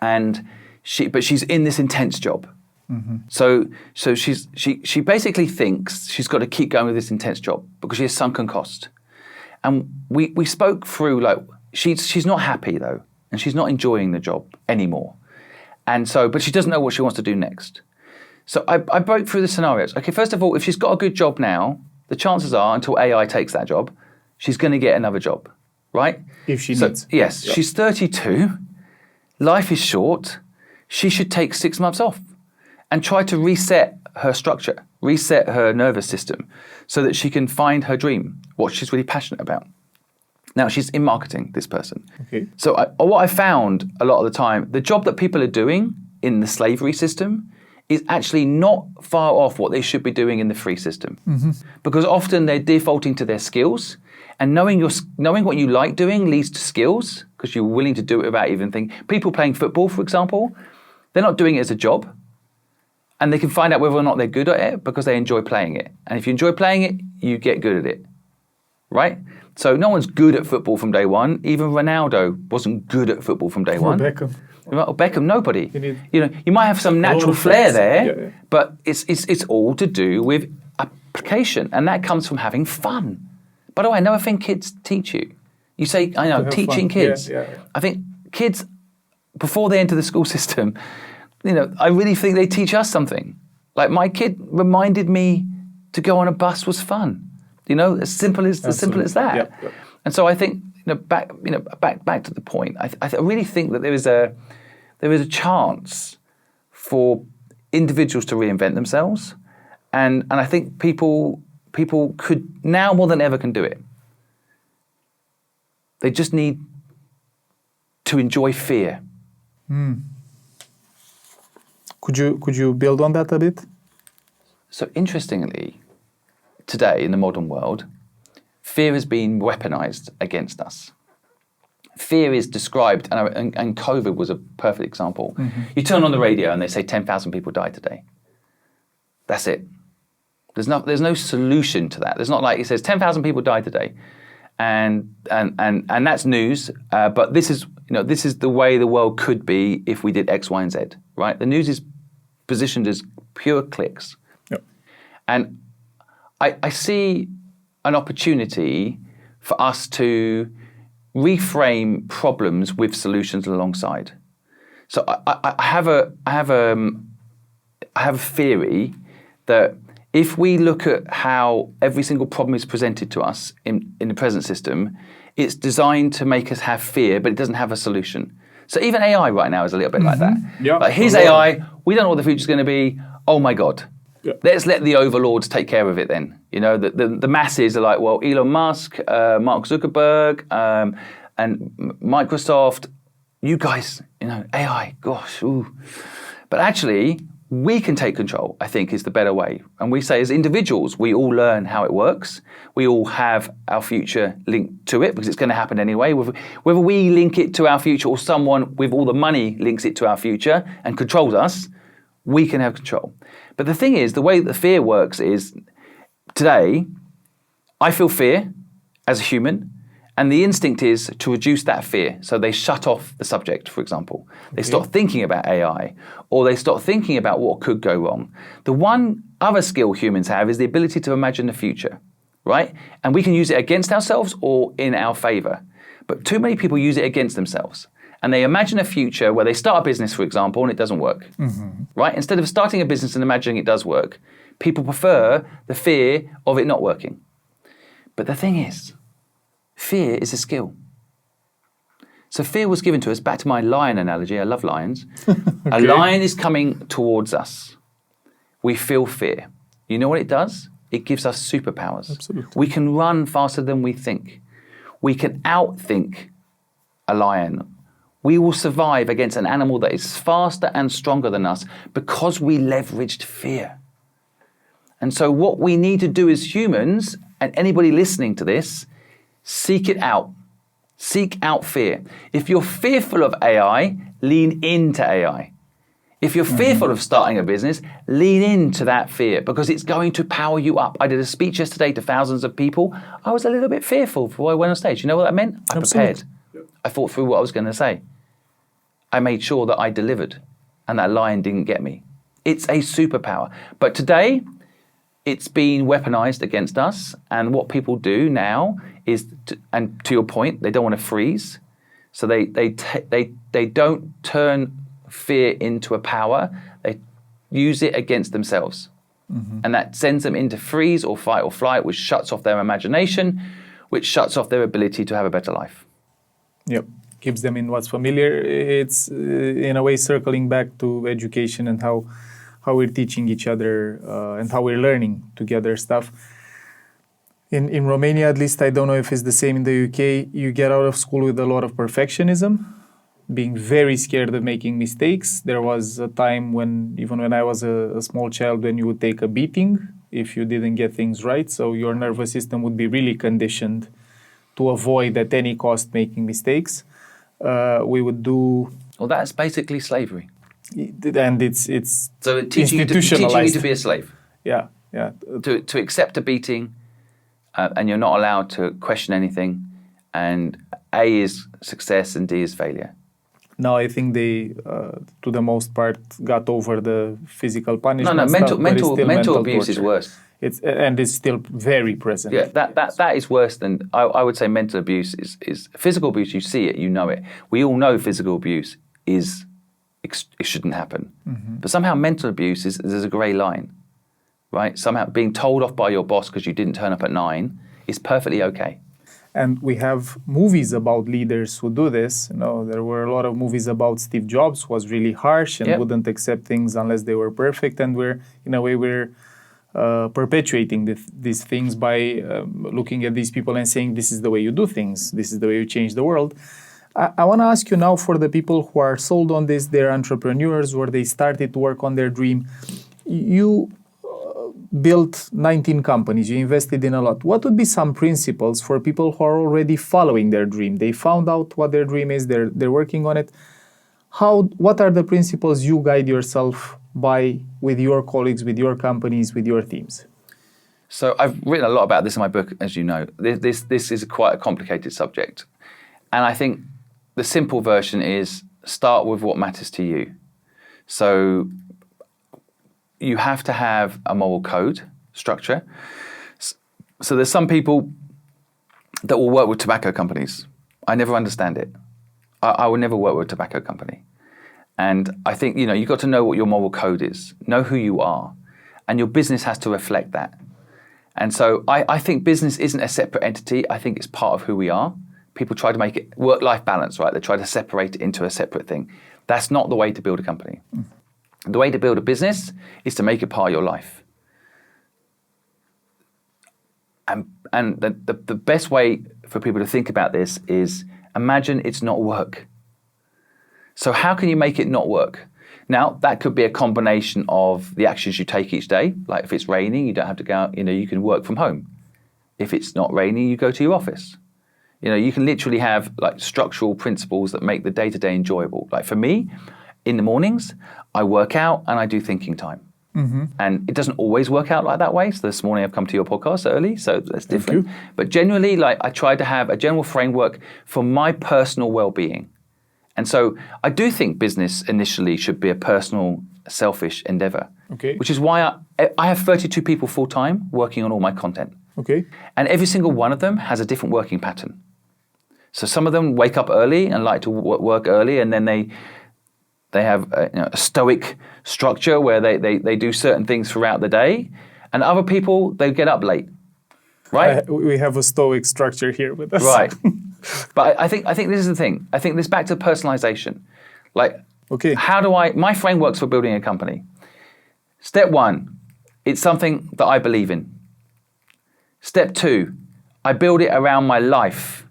but she's in this intense job. Mm-hmm. So she basically thinks she's got to keep going with this intense job because she has sunken cost. And we spoke through, like, she's not happy though, and she's not enjoying the job anymore. And so, but she doesn't know what she wants to do next. So I broke through the scenarios. Okay, first of all, if she's got a good job now, the chances are until AI takes that job, she's going to get another job, right? If she needs. Yes, yep. She's 32. Life is short. She should take 6 months off and try to reset her structure, reset her nervous system so that she can find her dream, what she's really passionate about. Now, she's in marketing, this person. Okay. So what I found a lot of the time, the job that people are doing in the slavery system is actually not far off what they should be doing in the free system. Mm-hmm. Because often they're defaulting to their skills, and knowing what you like doing leads to skills because you're willing to do it without even thinking. People playing football, for example, they're not doing it as a job, and they can find out whether or not they're good at it because they enjoy playing it. And if you enjoy playing it, you get good at it, right? So no one's good at football from day one. Even Ronaldo wasn't good at football from day one. Beckham, nobody. You might have some natural flair there, but it's all to do with application, and that comes from having fun. By the way, another thing kids teach you. You say, I know, teaching kids. Yeah. I think kids, before they enter the school system, I really think they teach us something. Like my kid reminded me to go on a bus was fun. As simple as that. Yep. And so I think, back to the point. I really think that there is a chance for individuals to reinvent themselves, and I think people could now more than ever can do it. They just need to enjoy fear. Mm. Could you build on that a bit? So interestingly, today in the modern world, fear has been weaponized against us. Fear is described, and COVID was a perfect example. Mm-hmm. You turn on the radio and they say 10,000 people died today. That's it. There's no solution to that. There's not like it says 10,000 people died today, and that's news. But this is the way the world could be if we did X, Y, and Z. Right? The news is positioned as pure clicks, and I see an opportunity for us to reframe problems with solutions alongside. So I have a theory that if we look at how every single problem is presented to us in the present system, it's designed to make us have fear, but it doesn't have a solution. So even AI right now is a little bit like that. Yeah. Like here's AI, we don't know what the future's going to be. Oh my God. Yeah. Let's let the overlords take care of it then. The masses are like, well, Elon Musk, Mark Zuckerberg, and Microsoft, you guys, AI, gosh. Ooh. But actually, we can take control, I think, is the better way. And we say as individuals, we all learn how it works. We all have our future linked to it because it's going to happen anyway. Whether we link it to our future or someone with all the money links it to our future and controls us, we can have control. But the thing is, the way that fear works is today, I feel fear as a human, and the instinct is to reduce that fear. So they shut off the subject, for example. They stop thinking about AI, or they stop thinking about what could go wrong. The one other skill humans have is the ability to imagine the future, right? And we can use it against ourselves or in our favor. But too many people use it against themselves. And they imagine a future where they start a business, for example, and it doesn't work, right? Instead of starting a business and imagining it does work, people prefer the fear of it not working. But the thing is, fear is a skill. So fear was given to us, back to my lion analogy, I love lions. A lion is coming towards us. We feel fear. You know what it does? It gives us superpowers. Absolutely. We can run faster than we think. We can outthink a lion. We will survive against an animal that is faster and stronger than us because we leveraged fear. And so what we need to do as humans, and anybody listening to this, seek it out. Seek out fear. If you're fearful of AI, lean into AI. If you're fearful of starting a business, lean into that fear because it's going to power you up. I did a speech yesterday to thousands of people. I was a little bit fearful before I went on stage. You know what that meant? I prepared. I thought through what I was going to say. I made sure that I delivered and that lion didn't get me. It's a superpower. But today, it's been weaponized against us. And what people do now is, and to your point, they don't want to freeze. So they don't turn fear into a power. They use it against themselves. And that sends them into freeze or fight or flight, which shuts off their imagination, which shuts off their ability to have a better life. Yep. Keeps them in what's familiar. It's in a way circling back to education and how we're teaching each other and how we're learning together stuff. In Romania, at least, I don't know if it's the same in the UK, you get out of school with a lot of perfectionism, being very scared of making mistakes. There was a time when, even when I was a small child, when you would take a beating if you didn't get things right. So your nervous system would be really conditioned to avoid at any cost making mistakes. We would do... Well, that's basically slavery. And it's so it teaching you to be a slave. Yeah. To accept a beating, and you're not allowed to question anything. And A is success and D is failure. No, I think they, to the most part, got over the physical punishment. No, mental abuse is worse. It's still very present. Yeah, that is worse than, I would say mental abuse is physical abuse. You see it, you know it. We all know physical abuse it shouldn't happen. But somehow mental abuse there's a grey line, right? Somehow being told off by your boss because you didn't turn up at 9 is perfectly okay. And we have movies about leaders who do this. You know, there were a lot of movies about Steve Jobs, who was really harsh and wouldn't accept things unless they were perfect. And we're perpetuating these things by looking at these people and saying, this is the way you do things. This is the way you change the world. I want to ask you now, for the people who are sold on this, they're entrepreneurs or they started to work on their dream. You built 19 companies, you invested in a lot. What would be some principles for people who are already following their dream? They found out what their dream is, they're working on it. What are the principles you guide yourself by with your colleagues, with your companies, with your teams? So I've written a lot about this in my book, as you know. This is quite a complicated subject. And I think the simple version is start with what matters to you. So you have to have a moral code structure. So there's some people that will work with tobacco companies. I never understand it. I will never work with a tobacco company. And I think, you've got to know what your moral code is, know who you are, and your business has to reflect that. And so I think business isn't a separate entity. I think it's part of who we are. People try to make it work-life balance, right? They try to separate it into a separate thing. That's not the way to build a company. The way to build a business is to make it part of your life. And the best way for people to think about this is imagine it's not work. So how can you make it not work? Now, that could be a combination of the actions you take each day. Like if it's raining, you don't have to go out, you can work from home. If it's not raining, you go to your office. You can literally have like structural principles that make the day-to-day enjoyable. Like for me, in the mornings, I work out and I do thinking time. And it doesn't always work out like that way. So this morning I've come to your podcast early, so that's different. But generally, like I try to have a general framework for my personal well-being. And so I do think business initially should be a personal, selfish endeavor. Okay. Which is why I have 32 people full-time working on all my content. Okay. And every single one of them has a different working pattern. So some of them wake up early and like to work early, and then they have a stoic structure where they do certain things throughout the day. And other people, they get up late, right? We have a stoic structure here with us. Right. But I think this is the thing. I think this back to personalization. Like, okay, my frameworks for building a company. Step 1, it's something that I believe in. Step 2, I build it around my life.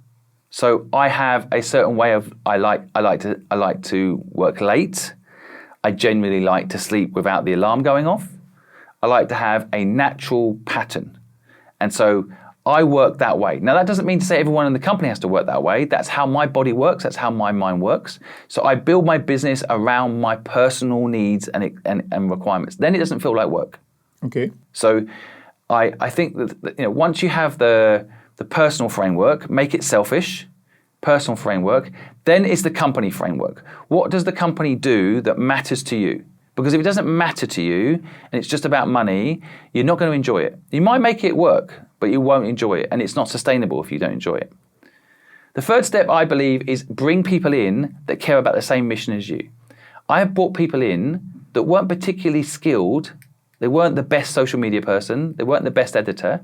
So I have a certain way of I like to work late. I generally like to sleep without the alarm going off. I like to have a natural pattern. And so I work that way. Now that doesn't mean to say everyone in the company has to work that way. That's how my body works. That's how my mind works. So I build my business around my personal needs and requirements. Then it doesn't feel like work. Okay. So I think that once you have the personal framework, make it selfish, personal framework, then it's the company framework. What does the company do that matters to you? Because if it doesn't matter to you and it's just about money, you're not going to enjoy it. You might make it work, but you won't enjoy it. And it's not sustainable if you don't enjoy it. The third step, I believe, is bring people in that care about the same mission as you. I have brought people in that weren't particularly skilled. They weren't the best social media person. They weren't the best editor,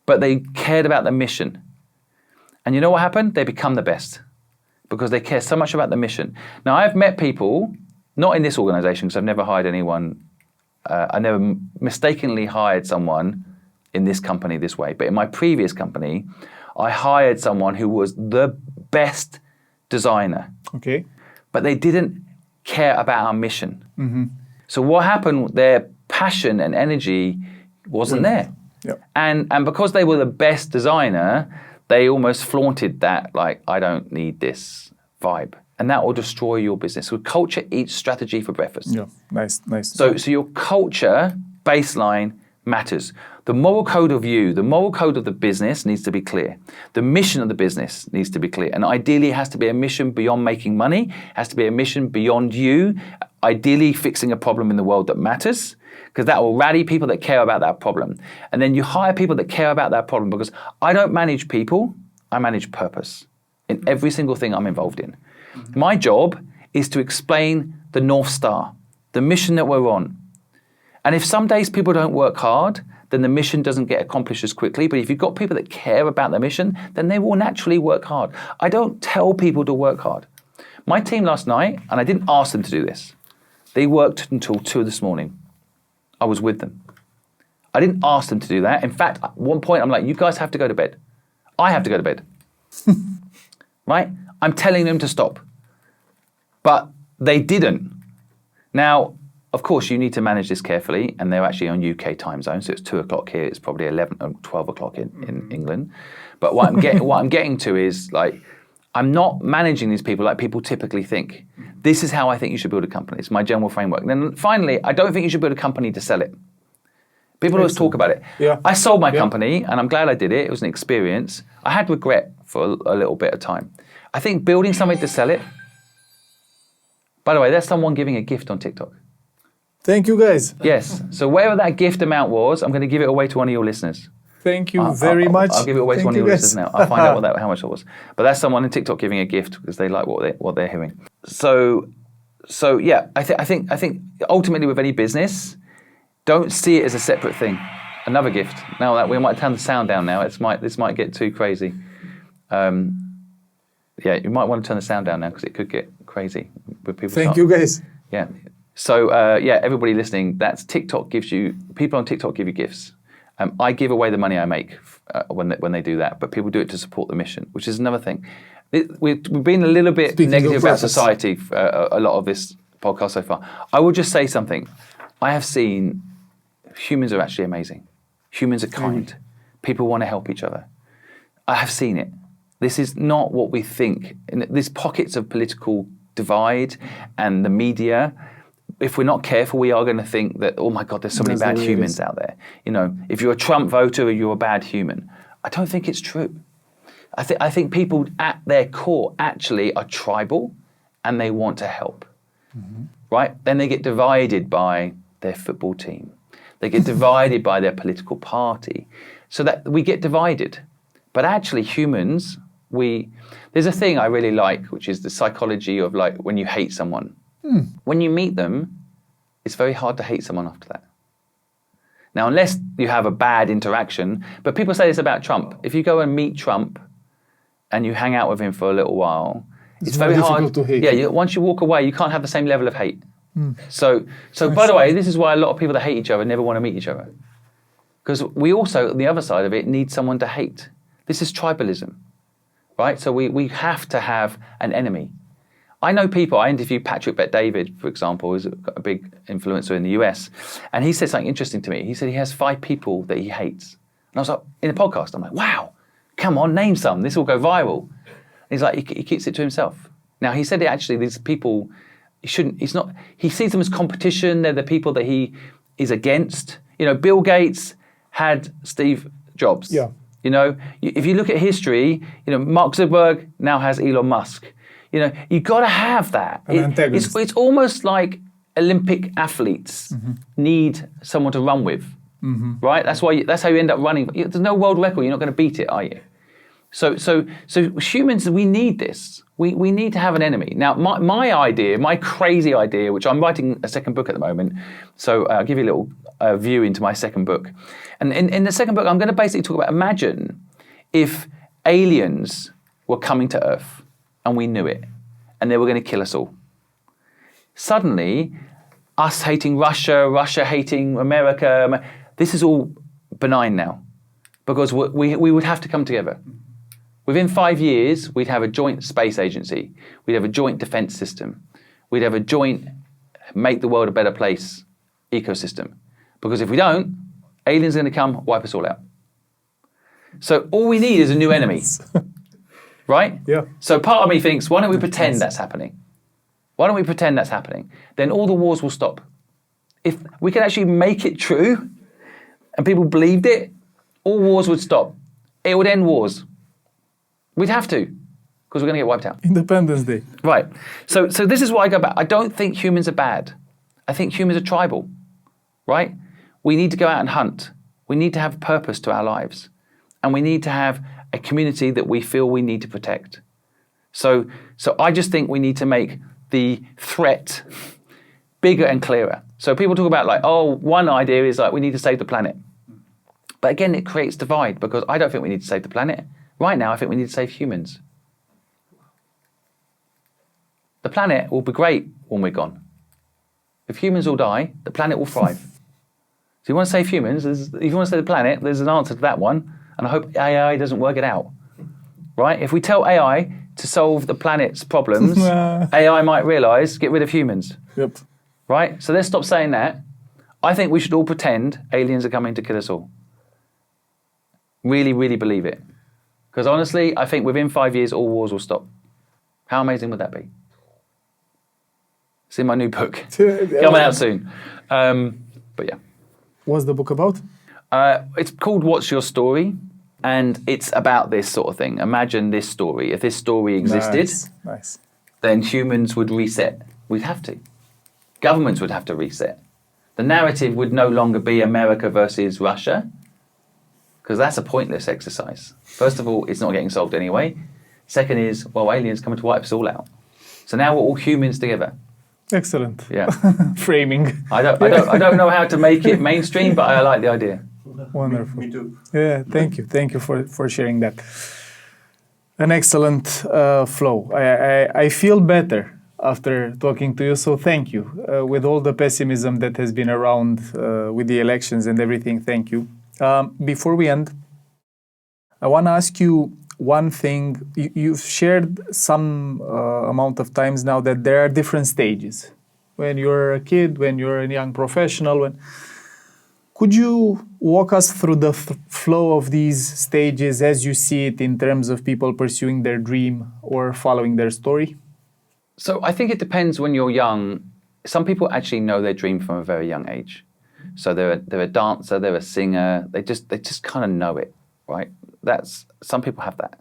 but they cared about the mission. And you know what happened? They become the best because they care so much about the mission. Now, I've met people, not in this organization because I've never hired anyone. I never mistakenly hired someone in this company this way. But in my previous company, I hired someone who was the best designer. Okay. But they didn't care about our mission. Mm-hmm. So what happened, their passion and energy wasn't there. Yep. And because they were the best designer, they almost flaunted that, like, I don't need this vibe. And that will destroy your business. So culture eats strategy for breakfast. Yeah, nice. So your culture baseline matters. The moral code of you, the moral code of the business needs to be clear. The mission of the business needs to be clear. And ideally it has to be a mission beyond making money, it has to be a mission beyond you, ideally fixing a problem in the world that matters, because that will rally people that care about that problem. And then you hire people that care about that problem, because I don't manage people, I manage purpose in every single thing I'm involved in. Mm-hmm. My job is to explain the North Star, the mission that we're on. And if some days people don't work hard, then the mission doesn't get accomplished as quickly. But if you've got people that care about the mission, then they will naturally work hard. I don't tell people to work hard. My team last night, and I didn't ask them to do this, they worked until 2 this morning. I was with them. I didn't ask them to do that. In fact, at one point, I'm like, you guys have to go to bed. I have to go to bed. Right? I'm telling them to stop. But they didn't. Now, of course, you need to manage this carefully, and they're actually on UK time zone, so it's 2 o'clock here. It's probably 11 or 12 o'clock in England. But what I'm getting to is, like, I'm not managing these people like people typically think. This is how I think you should build a company. It's my general framework. And then finally, I don't think you should build a company to sell it. People always talk about it. Yeah. I sold my company, and I'm glad I did it. It was an experience. I had regret for a little bit of time. I think building something to sell it. By the way, there's someone giving a gift on TikTok. Thank you, guys. Yes. So whatever that gift amount was, I'm going to give it away to one of your listeners. Thank you very much. I'll give it away to one of your listeners now. I'll find out how much that was. But that's someone on TikTok giving a gift because they like what they're hearing. So yeah, I think ultimately with any business, don't see it as a separate thing. Another gift. Now that we might turn the sound down now. This might get too crazy. Yeah, you might want to turn the sound down now because it could get crazy with people. Thank you, guys. Yeah. So yeah, everybody listening, people on TikTok give you gifts. I give away the money I make when they do that, but people do it to support the mission, which is another thing. We've been a little bit negative about society a lot of this podcast so far. I will just say something. I have seen humans are actually amazing. Humans are kind. People want to help each other. I have seen it. This is not what we think. There's pockets of political divide and the media. If we're not careful, we are going to think that, oh my God, there's so many bad humans out there. You know, if you're a Trump voter, you're a bad human. I don't think it's true. I think people at their core actually are tribal and they want to help, right? Then they get divided by their football team. They get divided by their political party. So that we get divided. But actually humans, there's a thing I really like, which is the psychology of like when you hate someone. When you meet them, it's very hard to hate someone after that. Now, unless you have a bad interaction, but people say this about Trump. If you go and meet Trump and you hang out with him for a little while, it's very hard to hate. Yeah, once you walk away, you can't have the same level of hate. So by the way, this is why a lot of people that hate each other never want to meet each other. Because we also, on the other side of it, need someone to hate. This is tribalism, right? So we have to have an enemy. I know people, I interviewed Patrick Bet-David, for example, who's a big influencer in the US, and he said something interesting to me. He said he has 5 people that he hates. And I was like, in a podcast, I'm like, wow, come on, name some, this will go viral. And he's like, he keeps it to himself. Now, he said actually these people, he sees them as competition, they're the people that he is against. You know, Bill Gates had Steve Jobs. Yeah. You know, if you look at history, you know, Mark Zuckerberg now has Elon Musk. You know, you've got to have that. It's almost like Olympic athletes need someone to run with, right? That's how you end up running. There's no world record. You're not going to beat it, are you? So humans, we need this. We need to have an enemy. Now, my idea, my crazy idea, which I'm writing a second book at the moment, so I'll give you a little view into my second book. And in the second book, I'm going to basically talk about, imagine if aliens were coming to Earth, and we knew it, and they were going to kill us all. Suddenly, us hating Russia, Russia hating America, this is all benign now, because we would have to come together. Within 5 years, we'd have a joint space agency. We'd have a joint defense system. We'd have a joint make the world a better place ecosystem. Because if we don't, aliens are going to come, wipe us all out. So all we need is a new enemy. Right? Yeah. So part of me thinks, why don't we pretend that's happening? Why don't we pretend that's happening? Then all the wars will stop. If we could actually make it true and people believed it, all wars would stop. It would end wars. We'd have to, because we're going to get wiped out. Independence Day. Right. So this is why I go back. I don't think humans are bad. I think humans are tribal. Right? We need to go out and hunt. We need to have purpose to our lives. And we need to have a community that we feel we need to protect. So I just think we need to make the threat bigger and clearer. So people talk about like, oh, one idea is like we need to save the planet. But again, it creates divide because I don't think we need to save the planet. Right now, I think we need to save humans. The planet will be great when we're gone. If humans all die, the planet will thrive. So you want to save humans, if you want to save the planet, there's an answer to that one. And I hope AI doesn't work it out, right? If we tell AI to solve the planet's problems, AI might realise, get rid of humans. Yep. Right? So let's stop saying that. I think we should all pretend aliens are coming to kill us all. Really, really believe it. Because honestly, I think within 5 years, all wars will stop. How amazing would that be? It's in my new book. Coming out soon. But yeah. What's the book about? It's called What's Your Story? And it's about this sort of thing. Imagine this story. If this story existed, nice. Then humans would reset. We'd have to. Governments would have to reset. The narrative would no longer be America versus Russia, because that's a pointless exercise. First of all, it's not getting solved anyway. Second is, well, aliens coming to wipe us all out. So now we're all humans together. Excellent. Yeah. Framing. I don't know how to make it mainstream, but I like the idea. Wonderful. Me too. Yeah, thank you. Thank you for sharing that. An excellent flow. I feel better after talking to you, so thank you. With all the pessimism that has been around with the elections and everything, thank you. Before we end, I want to ask you one thing. You've shared some amount of times now that there are different stages when you're a kid, when you're a young professional. Could you walk us through the flow of these stages as you see it in terms of people pursuing their dream or following their story? So I think it depends when you're young. Some people actually know their dream from a very young age. So they're a dancer, they're a singer, they just kind of know it, right? Some people have that.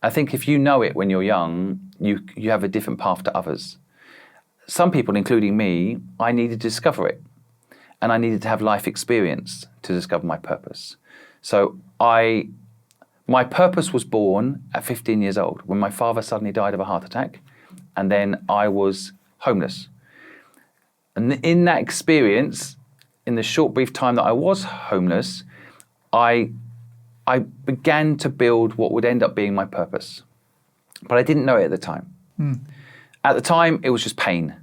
I think if you know it when you're young, you have a different path to others. Some people, including me, I needed to discover it. And I needed to have life experience to discover my purpose. So my purpose was born at 15 years old when my father suddenly died of a heart attack. And then I was homeless. And in that experience, in the short, brief time that I was homeless, I began to build what would end up being my purpose. But I didn't know it at the time. At the time, it was just pain.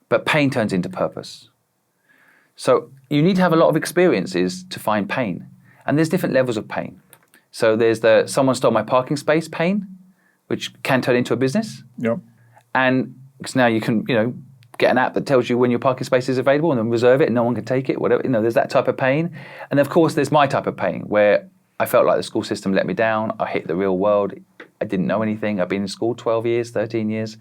But pain turns into purpose. So you need to have a lot of experiences to find pain. And there's different levels of pain. So there's the someone stole my parking space pain, which can turn into a business. Yep. And because now you can, get an app that tells you when your parking space is available and then reserve it and no one can take it, whatever. There's that type of pain. And of course, there's my type of pain where I felt like the school system let me down. I hit the real world. I didn't know anything. I've been in school 12 years, 13 years.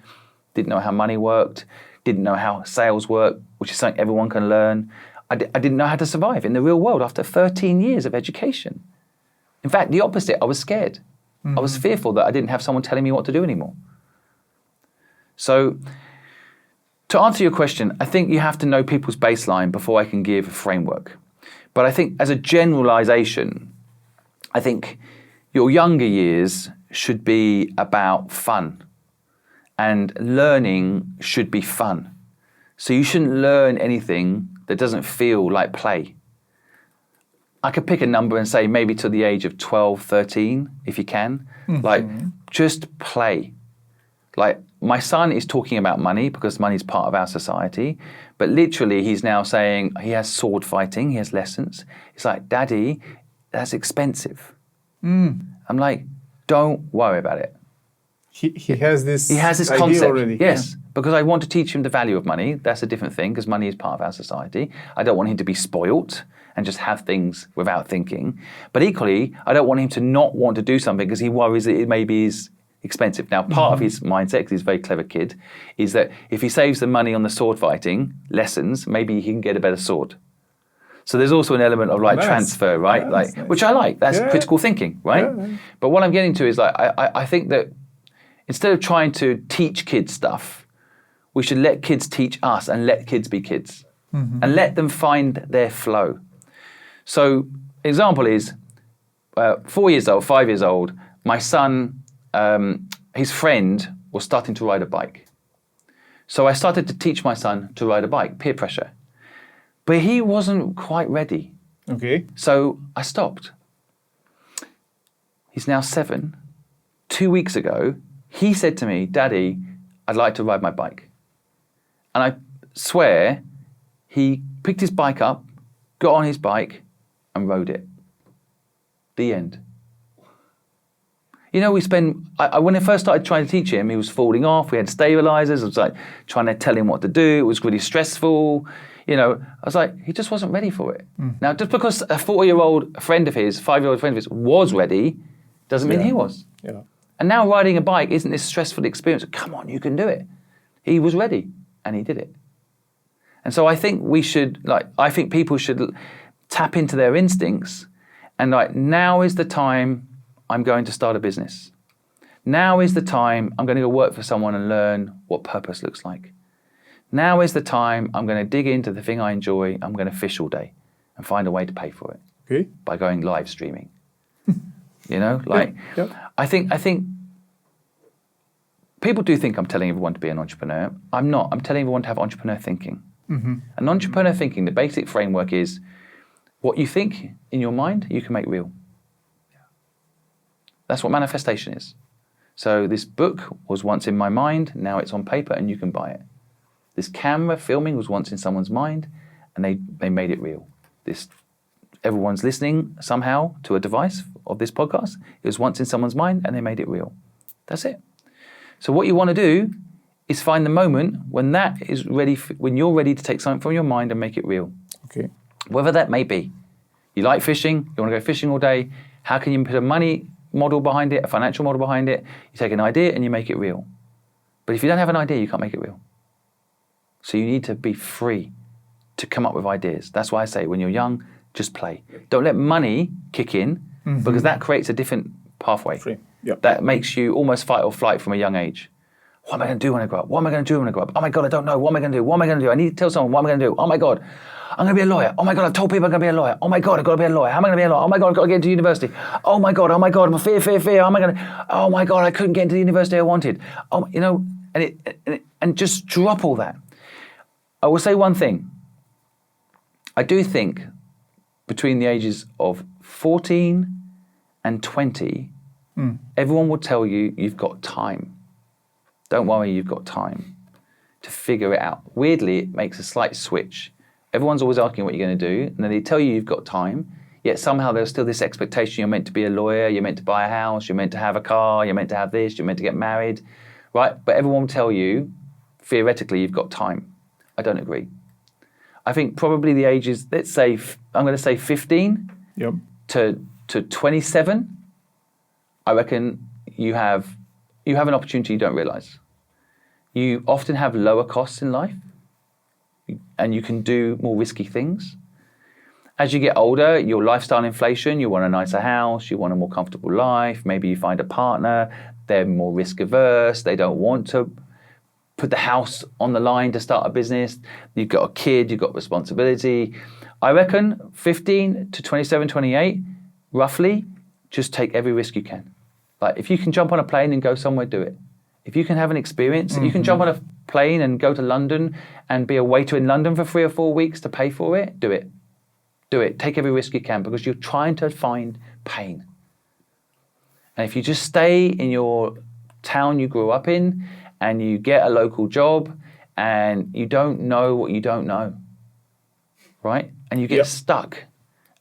Didn't know how money worked. Didn't know how sales work, which is something everyone can learn. I didn't know how to survive in the real world after 13 years of education. In fact, the opposite, I was scared. I was fearful that I didn't have someone telling me what to do anymore. So to answer your question, I think you have to know people's baseline before I can give a framework. But I think as a generalization, I think your younger years should be about fun. And learning should be fun. So you shouldn't learn anything that doesn't feel like play. I could pick a number and say maybe to the age of 12, 13, if you can. Like, just play. Like, my son is talking about money because money is part of our society. But literally, he's now saying he has sword fighting, he has lessons. He's like, Daddy, that's expensive. I'm like, don't worry about it. He has this concept already. Yes, because I want to teach him the value of money. That's a different thing because money is part of our society. I don't want him to be spoilt and just have things without thinking. But equally, I don't want him to not want to do something because he worries that it maybe is expensive. Now, part of his mindset, because he's a very clever kid, is that if he saves the money on the sword fighting lessons, maybe he can get a better sword. So there's also an element of transfer, right? Nice. Which I like. That's critical thinking, right? Yeah. But what I'm getting to is I think that instead of trying to teach kids stuff, we should let kids teach us and let kids be kids and let them find their flow. So example is 4 years old, 5 years old, my son, his friend was starting to ride a bike. So I started to teach my son to ride a bike, peer pressure. But he wasn't quite ready. Okay. So I stopped. He's now 7. 2 weeks ago, he said to me, Daddy, I'd like to ride my bike. And I swear, he picked his bike up, got on his bike, and rode it. The end. When I first started trying to teach him, he was falling off. We had stabilizers. I was like trying to tell him what to do. It was really stressful. I was like, he just wasn't ready for it. Now, just because a 4-year-old friend of his, 5-year-old friend of his was ready, doesn't mean he was. Yeah. And now riding a bike isn't this stressful experience. Come on, you can do it. He was ready, and he did it. And so I think people should tap into their instincts and now is the time I'm going to start a business. Now is the time I'm going to go work for someone and learn what purpose looks like. Now is the time I'm going to dig into the thing I enjoy. I'm going to fish all day and find a way to pay for it. Okay. By going live streaming. I think people do think I'm telling everyone to be an entrepreneur. I'm not. I'm telling everyone to have entrepreneur thinking. And entrepreneur thinking, the basic framework is what you think in your mind, you can make real. That's what manifestation is. So this book was once in my mind, now it's on paper and you can buy it. This camera filming was once in someone's mind and they made it real. Everyone's listening somehow to a device of this podcast. It was once in someone's mind and they made it real. That's it. So what you want to do is find the moment when that is ready, when you're ready to take something from your mind and make it real. Okay. Whether that may be, you like fishing, you want to go fishing all day, how can you put a money model behind it, a financial model behind it? You take an idea and you make it real. But if you don't have an idea, you can't make it real. So you need to be free to come up with ideas. That's why I say when you're young, just play. Don't let money kick in because that creates a different pathway. Free. Yep. That makes you almost fight or flight from a young age. What am I going to do when I grow up? What am I going to do when I grow up? Oh my God, I don't know. What am I going to do? What am I going to do? I need to tell someone. What am I going to do? Oh my God, I'm going to be a lawyer. Oh my God, I've told people I'm going to be a lawyer. Oh my God, I've got to be a lawyer. How am I going to be a lawyer? Oh my God, I've got to get into university. Oh my God, I'm fear. How am I going to? Oh my God, I couldn't get into the university I wanted. Oh, you know, and just drop all that. I will say one thing. I do think between the ages of 14 and 20, everyone will tell you you've got time. Don't worry, you've got time to figure it out. Weirdly, it makes a slight switch. Everyone's always asking what you're going to do, and then they tell you you've got time, yet somehow there's still this expectation you're meant to be a lawyer, you're meant to buy a house, you're meant to have a car, you're meant to have this, you're meant to get married, right? But everyone will tell you, theoretically, you've got time. I don't agree. I think probably the ages, let's say, I'm going to say 15 to 27, I reckon you have an opportunity you don't realize. You often have lower costs in life and you can do more risky things. As you get older, your lifestyle inflation, you want a nicer house, you want a more comfortable life, maybe you find a partner, they're more risk averse, they don't want to put the house on the line to start a business, you've got a kid, you've got responsibility. I reckon 15 to 27, 28, roughly, just take every risk you can. Like if you can jump on a plane and go somewhere, do it. If you can have an experience, you can jump on a plane and go to London and be a waiter in London for 3 or 4 weeks to pay for it, do it. Do it. Take every risk you can because you're trying to find pain. And if you just stay in your town you grew up in and you get a local job and you don't know what you don't know, right? And you get stuck.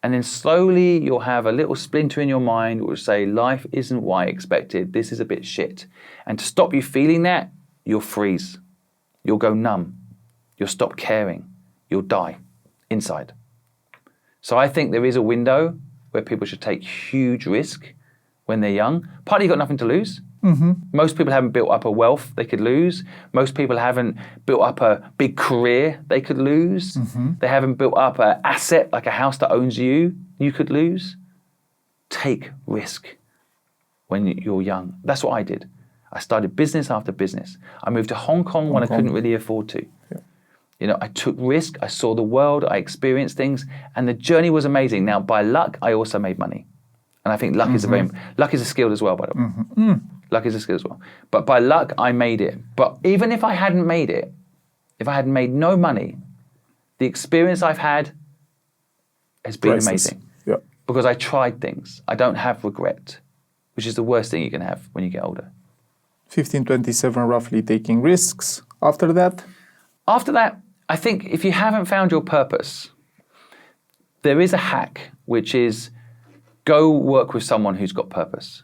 And then slowly you'll have a little splinter in your mind which will say, life isn't what I expected. This is a bit shit. And to stop you feeling that, you'll freeze. You'll go numb. You'll stop caring. You'll die inside. So I think there is a window where people should take huge risk when they're young. Partly you've got nothing to lose. Most people haven't built up a wealth they could lose. Most people haven't built up a big career they could lose. They haven't built up an asset like a house that owns you could lose. Take risk when you're young. That's what I did. I started business after business. I moved to Hong Kong when I couldn't really afford to. You know, I took risk, I saw the world, I experienced things, and the journey was amazing. Now, by luck, I also made money. And I think luck is a skill as well, by the way. Luck is a skill as well. But by luck, I made it. But even if I hadn't made it, if I had made no money, the experience I've had has been amazing. Because I tried things. I don't have regret, which is the worst thing you can have when you get older. 15, 27, roughly taking risks. After that, I think if you haven't found your purpose, there is a hack, which is go work with someone who's got purpose.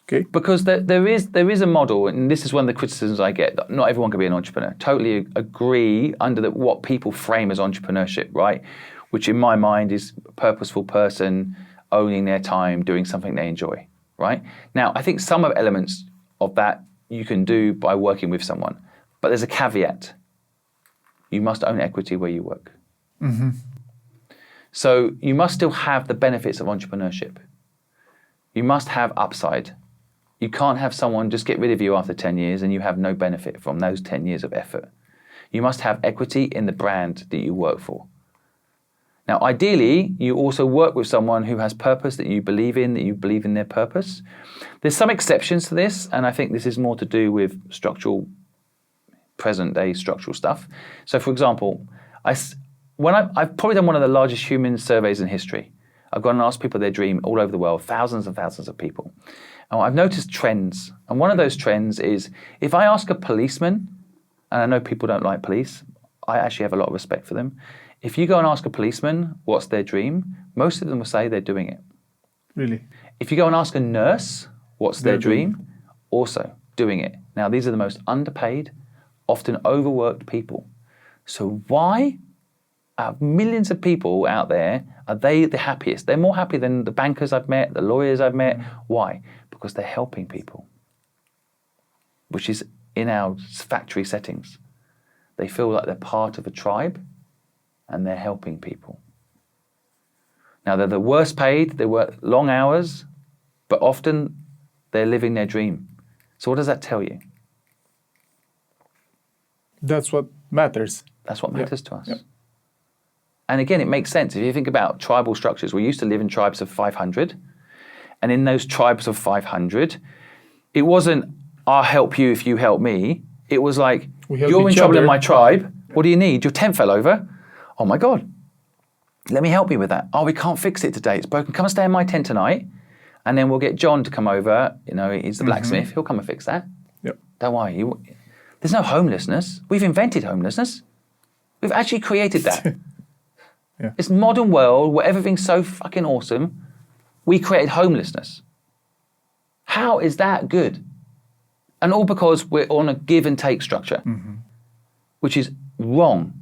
Okay. Because there is a model, and this is one of the criticisms I get, that not everyone can be an entrepreneur. Totally agree under what people frame as entrepreneurship, right? Which in my mind is a purposeful person owning their time, doing something they enjoy, right? Now, I think some of elements of that you can do by working with someone, but there's a caveat. You must own equity where you work. So you must still have the benefits of entrepreneurship. You must have upside. You can't have someone just get rid of you after 10 years and you have no benefit from those 10 years of effort. You must have equity in the brand that you work for. Now, ideally, you also work with someone who has purpose that you believe in their purpose. There's some exceptions to this, and I think this is more to do with present day structural stuff. So for example, I've probably done one of the largest human surveys in history. I've gone and asked people their dream all over the world, thousands and thousands of people. And I've noticed trends. And one of those trends is if I ask a policeman, and I know people don't like police, I actually have a lot of respect for them. If you go and ask a policeman what's their dream, most of them will say they're doing it. Really? If you go and ask a nurse what's their dream, also doing it. Now, these are the most underpaid, often overworked people. So why, out of millions of people out there, are they the happiest? They're more happy than the bankers I've met, the lawyers I've met. Why? Because they're helping people, which is in our factory settings. They feel like they're part of a tribe and they're helping people. Now, they're the worst paid, they work long hours, but often they're living their dream. So what does that tell you? That's what matters. That's what matters to us. Yep. And again, it makes sense. If you think about tribal structures, we used to live in tribes of 500. And in those tribes of 500, it wasn't, I'll help you if you help me. It was like, you're in trouble in my tribe. What do you need? Your tent fell over. Oh my God. Let me help you with that. Oh, we can't fix it today. It's broken. Come and stay in my tent tonight. And then we'll get John to come over. You know, he's the blacksmith. He'll come and fix that. Yep. Don't worry. There's no homelessness. We've invented homelessness. We've actually created that. Yeah. This modern world where everything's so fucking awesome, we created homelessness. How is that good? And all because we're on a give and take structure, which is wrong.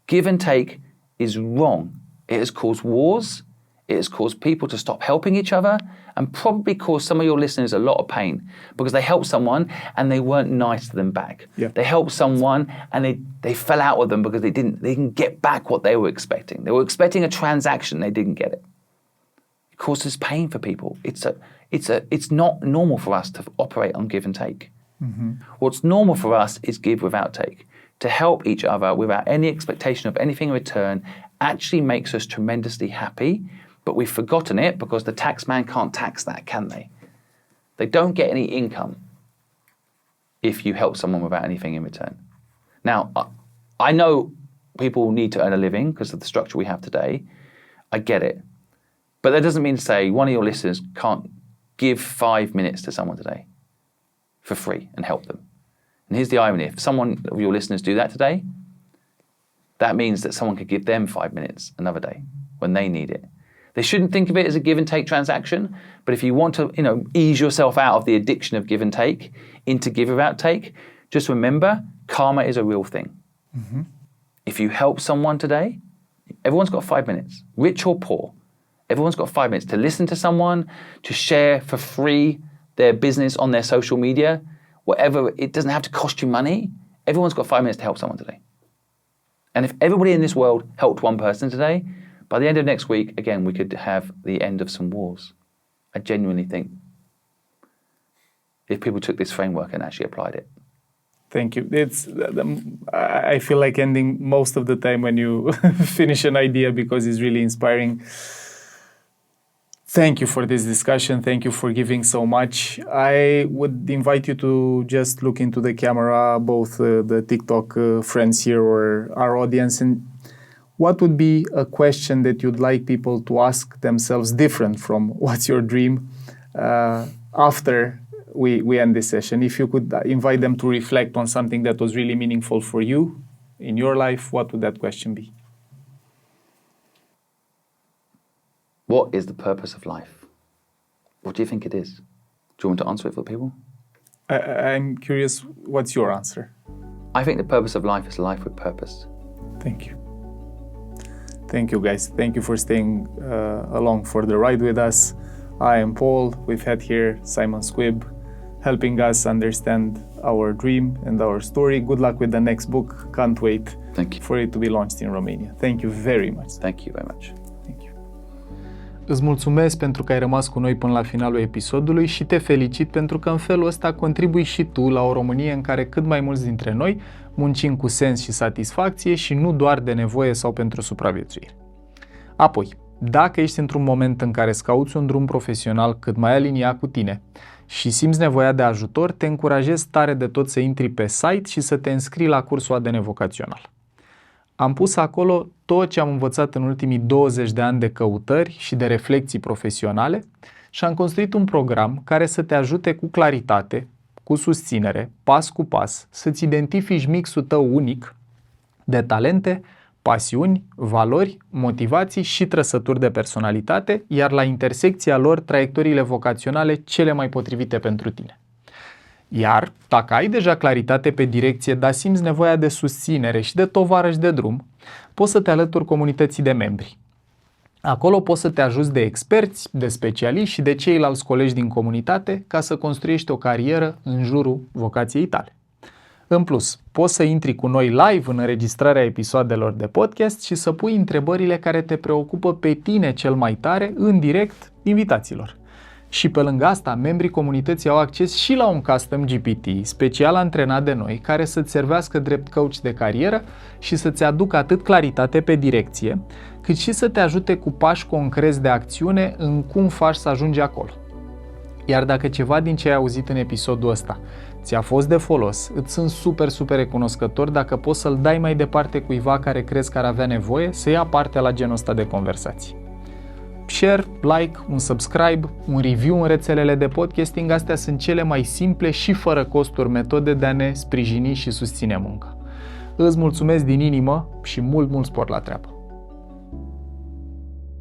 Give and take is wrong. It has caused wars. It has caused people to stop helping each other and probably caused some of your listeners a lot of pain because they helped someone and they weren't nice to them back. Yeah. They helped someone and they fell out with them because they didn't get back what they were expecting. They were expecting a transaction, they didn't get it. It causes pain for people. It's not normal for us to operate on give and take. What's normal for us is give without take. To help each other without any expectation of anything in return actually makes us tremendously happy, but we've forgotten it because the tax man can't tax that, can they? They don't get any income if you help someone without anything in return. Now, I know people need to earn a living because of the structure we have today. I get it. But that doesn't mean to say one of your listeners can't give 5 minutes to someone today for free and help them. And here's the irony. If someone of your listeners do that today, that means that someone could give them 5 minutes another day when they need it. They shouldn't think of it as a give and take transaction, but if you want to, ease yourself out of the addiction of give and take into give without take, just remember, karma is a real thing. If you help someone today, everyone's got 5 minutes, rich or poor. Everyone's got 5 minutes to listen to someone, to share for free their business on their social media, whatever. It doesn't have to cost you money. Everyone's got 5 minutes to help someone today. And if everybody in this world helped one person today, by the end of next week, again, we could have the end of some wars. I genuinely think if people took this framework and actually applied it. Thank you. I feel like ending most of the time when you finish an idea because it's really inspiring. Thank you for this discussion. Thank you for giving so much. I would invite you to just look into the camera, both the TikTok friends here or our audience, and what would be a question that you'd like people to ask themselves different from what's your dream after we end this session? If you could invite them to reflect on something that was really meaningful for you in your life, what would that question be? What is the purpose of life? What do you think it is? Do you want to answer it for people? I'm curious, what's your answer? I think the purpose of life is life with purpose. Thank you. Thank you, guys. Thank you for staying along for the ride with us. I am Paul. We've had here Simon Squibb, helping us understand our dream and our story. Good luck with the next book. Can't wait for it to be launched in Romania. Thank you very much. Thank you very much. Îți mulțumesc pentru că ai rămas cu noi până la finalul episodului și te felicit pentru că în felul ăsta contribui și tu la o Românie în care cât mai mulți dintre noi muncim cu sens și satisfacție și nu doar de nevoie sau pentru supraviețuire. Apoi, dacă ești într-un moment în care îți cauți un drum profesional cât mai aliniat cu tine și simți nevoia de ajutor, te încurajez tare de tot să intri pe site și să te înscrii la cursul ADN Vocational. Am pus acolo tot ce am învățat în ultimii 20 de ani de căutări și de reflexii profesionale și am construit un program care să te ajute cu claritate, cu susținere, pas cu pas, să-ți identifici mixul tău unic de talente, pasiuni, valori, motivații și trăsături de personalitate, iar la intersecția lor traiectoriile vocaționale cele mai potrivite pentru tine. Iar, dacă ai deja claritate pe direcție, dar simți nevoia de susținere și de tovarăș de drum, poți să te alături comunității de membri. Acolo poți să te ajuți de experți, de specialiști și de ceilalți colegi din comunitate ca să construiești o carieră în jurul vocației tale. În plus, poți să intri cu noi live în înregistrarea episoadelor de podcast și să pui întrebările care te preocupă pe tine cel mai tare în direct invitaților. Și pe lângă asta, membrii comunității au acces și la un custom GPT special antrenat de noi, care să-ți servească drept coach de carieră și să-ți aducă atât claritate pe direcție, cât și să te ajute cu pași concreți de acțiune în cum faci să ajungi acolo. Iar dacă ceva din ce ai auzit în episodul ăsta ți-a fost de folos, îți sunt super recunoscător dacă poți să-l dai mai departe cuiva care crezi că ar avea nevoie să ia parte la genul ăsta de conversații. Share, like, un subscribe, un review în rețelele de podcasting, astea sunt cele mai simple și fără costuri metode de a ne sprijini și susține munca. Îți mulțumesc din inimă și mult spor la treabă!